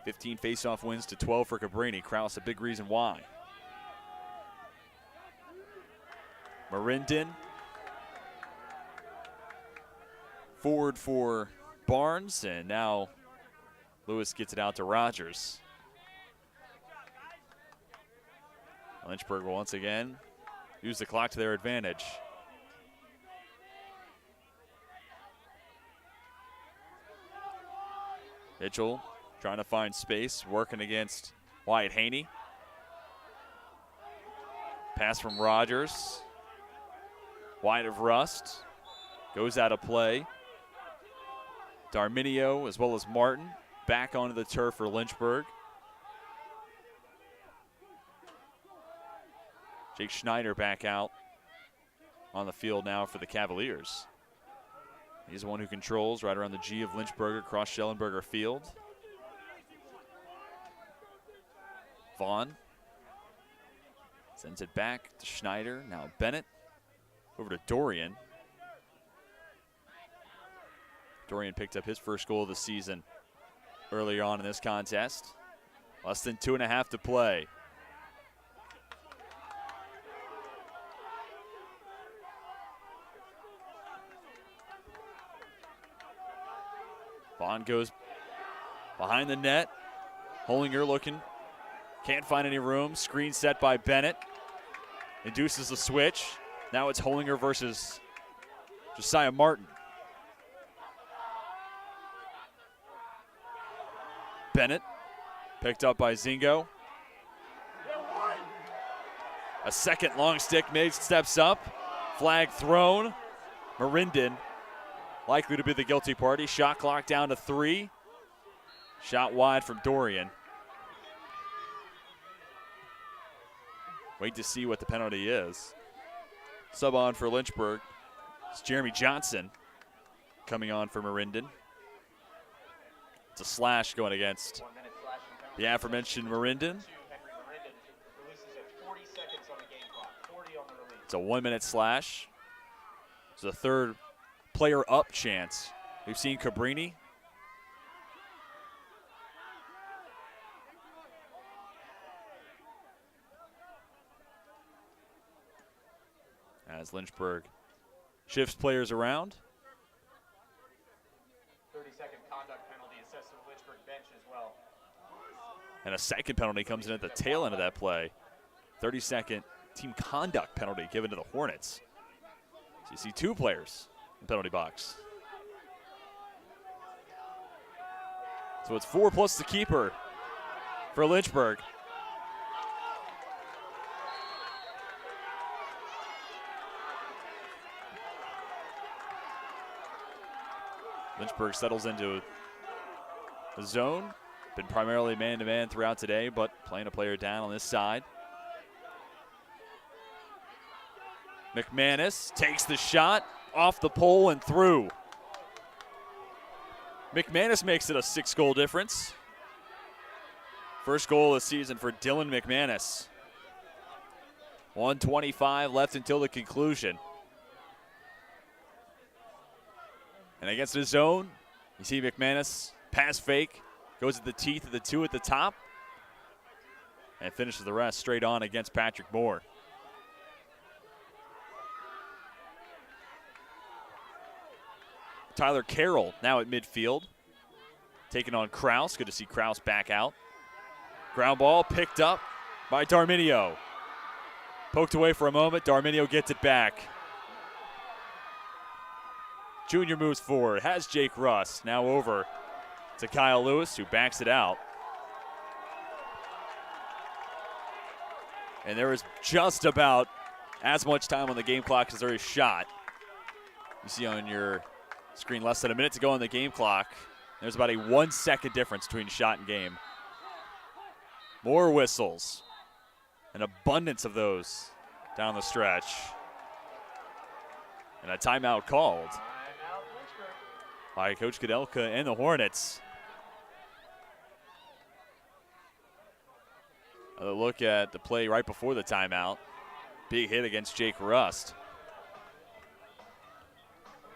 15 face-off wins to 12 for Cabrini. Kraus, a big reason why. Marinden. Forward for Barnes, and now Lewis gets it out to Rogers. Lynchburg will once again use the clock to their advantage. Mitchell trying to find space, working against Wyatt Haney. Pass from Rogers. Wide of Rust. Goes out of play. Darminio as well as Martin back onto the turf for Lynchburg. Jake Schneider back out on the field now for the Cavaliers. He's the one who controls right around the G of Lynchburg across Schellenberger Field. Vaughn sends it back to Schneider. Now Bennett over to Dorian. Dorian picked up his first goal of the season earlier on in this contest. Less than 2.5 to play. Vaughn goes behind the net. Hollinger looking. Can't find any room. Screen set by Bennett. Induces the switch. Now it's Hollinger versus Josiah Martin. Bennett picked up by Zingo. A second long stick made, steps up. Flag thrown. Marinden likely to be the guilty party. Shot clock down to 3. Shot wide from Dorian. Wait to see what the penalty is. Sub on for Lynchburg. It's Jeremy Johnson coming on for Marinden. It's a slash going against the aforementioned Marinden. It's a 1-minute slash. It's a third player up chance. We've seen Cabrini. As Lynchburg shifts players around. 30-second conduct penalty assessed to the Lynchburg bench as well. And a second penalty comes in at the tail end of that play. 30-second team conduct penalty given to the Hornets. So you see 2 players in the penalty box. So it's 4 plus the keeper for Lynchburg. Lynchburg settles into the zone. Been primarily man-to-man throughout today, but playing a player down on this side. McManus takes the shot off the pole and through. McManus makes it a 6-goal difference. First goal of the season for Dylan McManus. 1:25 left until the conclusion. And against the zone, you see McManus pass fake, goes at the teeth of the 2 at the top, and finishes the rest straight on against Patrick Moore. Tyler Carroll now at midfield, taking on Kraus. Good to see Kraus back out. Ground ball picked up by Darminio. Poked away for a moment. Darminio gets it back. Junior moves forward, has Jake Russ. Now over to Kyle Lewis, who backs it out. And there is just about as much time on the game clock as there is shot. You see on your screen less than a minute to go on the game clock. There's about a 1-second difference between shot and game. More whistles. An abundance of those down the stretch. And a timeout called by Coach Kudelka and the Hornets. A look at the play right before the timeout. Big hit against Jake Rust.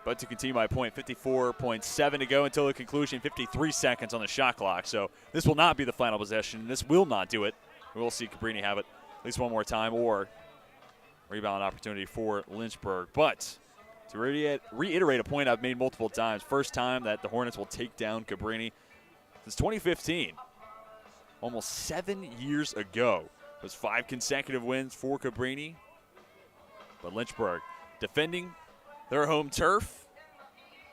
But to continue my point, 54.7 to go until the conclusion, 53 seconds on the shot clock. So this will not be the final possession. This will not do it. We will see Cabrini have it at least one more time, or rebound opportunity for Lynchburg. But to reiterate a point I've made multiple times, first time that the Hornets will take down Cabrini since 2015. Almost 7 years ago, It was 5 consecutive wins for Cabrini. But Lynchburg defending their home turf.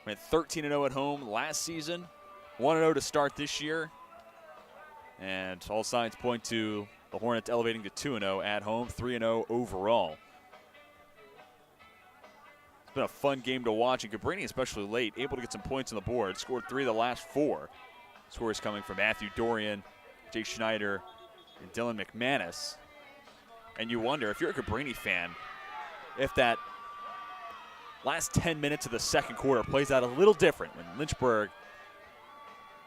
Went 13-0 at home last season. 1-0 to start this year. And all signs point to the Hornets elevating to 2-0 at home, 3-0 overall. It's been a fun game to watch, and Cabrini, especially late, able to get some points on the board. Scored 3 of the last 4. Scores coming from Matthew Dorian, Jake Schneider, and Dylan McManus. And you wonder, if you're a Cabrini fan, if that last 10 minutes of the second quarter plays out a little different. When Lynchburg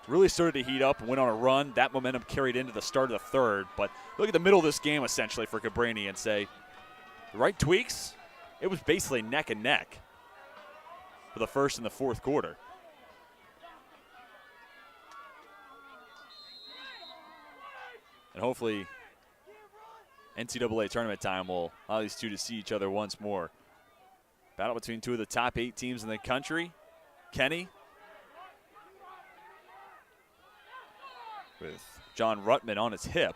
really started to heat up and went on a run, that momentum carried into the start of the third. But look at the middle of this game, essentially, for Cabrini and say, the right tweaks, it was basically neck and neck for the first and the fourth quarter. And hopefully NCAA tournament time will allow these two to see each other once more. Battle between 2 of the top 8 teams in the country. Kenny with John Ruttman on his hip.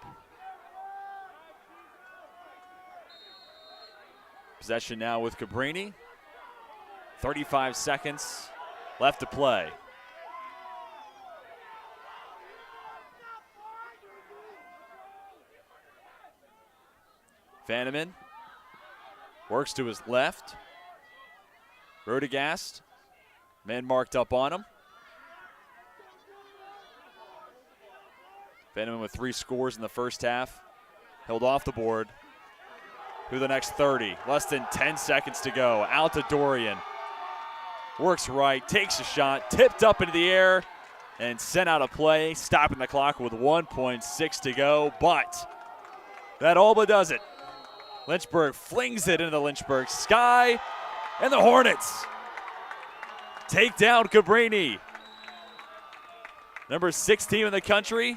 Possession now with Cabrini. 35 seconds left to play. Vanneman works to his left. Rodegast, man marked up on him. Vanneman with 3 scores in the first half. Held off the board. Through the next 30. Less than 10 seconds to go. Out to Dorian. Works right, takes a shot, tipped up into the air, and sent out of play, stopping the clock with 1.6 to go. But that all but does it. Lynchburg flings it into the Lynchburg sky, and the Hornets take down Cabrini. Number 6 team in the country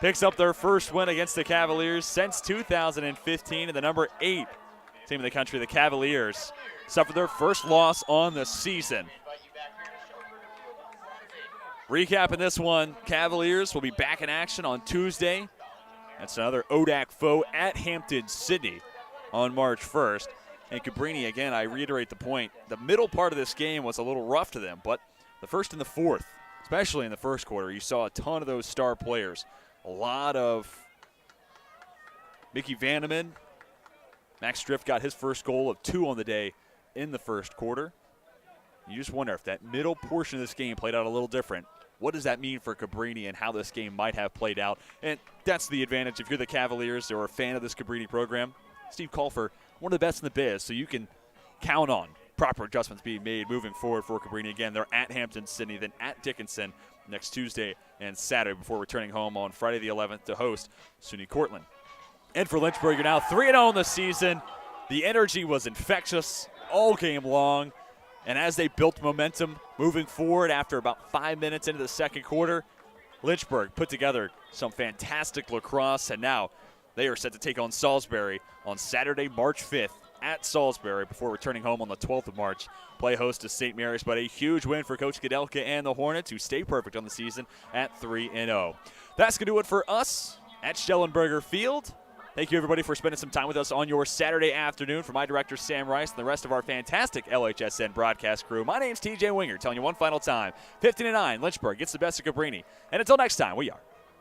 picks up their first win against the Cavaliers since 2015, and the number 8 team in the country, the Cavaliers, suffered their first loss on the season. Recapping this one, Cavaliers will be back in action on Tuesday. That's another ODAC foe at Hampton-Sydney on March 1st. And Cabrini, again, I reiterate the point, the middle part of this game was a little rough to them, but the first and the fourth, especially in the first quarter, you saw a ton of those star players. A lot of Mickey Vanneman. Max Striff got his first goal of 2 on the day in the first quarter. You just wonder if that middle portion of this game played out a little different. What does that mean for Cabrini and how this game might have played out? And that's the advantage if you're the Cavaliers or a fan of this Cabrini program. Steve Colfer, one of the best in the biz, so you can count on proper adjustments being made moving forward for Cabrini. Again, they're at Hampton-Sydney, then at Dickinson next Tuesday and Saturday before returning home on Friday the 11th to host SUNY Cortland. And for Lynchburg, you're now 3-0 in the season. The energy was infectious all game long. And as they built momentum moving forward after about 5 minutes into the second quarter, Lynchburg put together some fantastic lacrosse, and now they are set to take on Salisbury on Saturday, March 5th at Salisbury before returning home on the 12th of March. Play host to St. Mary's, but a huge win for Coach Godelka and the Hornets, who stay perfect on the season at 3-0. That's going to do it for us at Schellenberger Field. Thank you, everybody, for spending some time with us on your Saturday afternoon. For my director, Sam Rice, and the rest of our fantastic LHSN broadcast crew, my name's TJ Winger, telling you one final time, 15-9, Lynchburg gets the best of Cabrini. And until next time, we are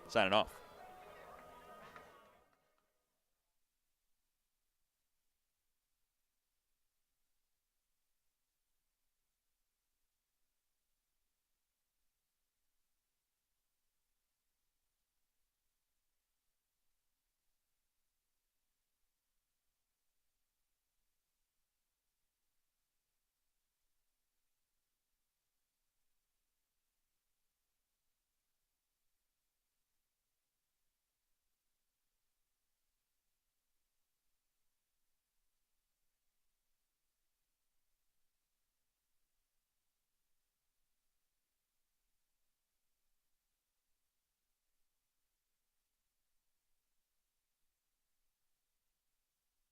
signing off.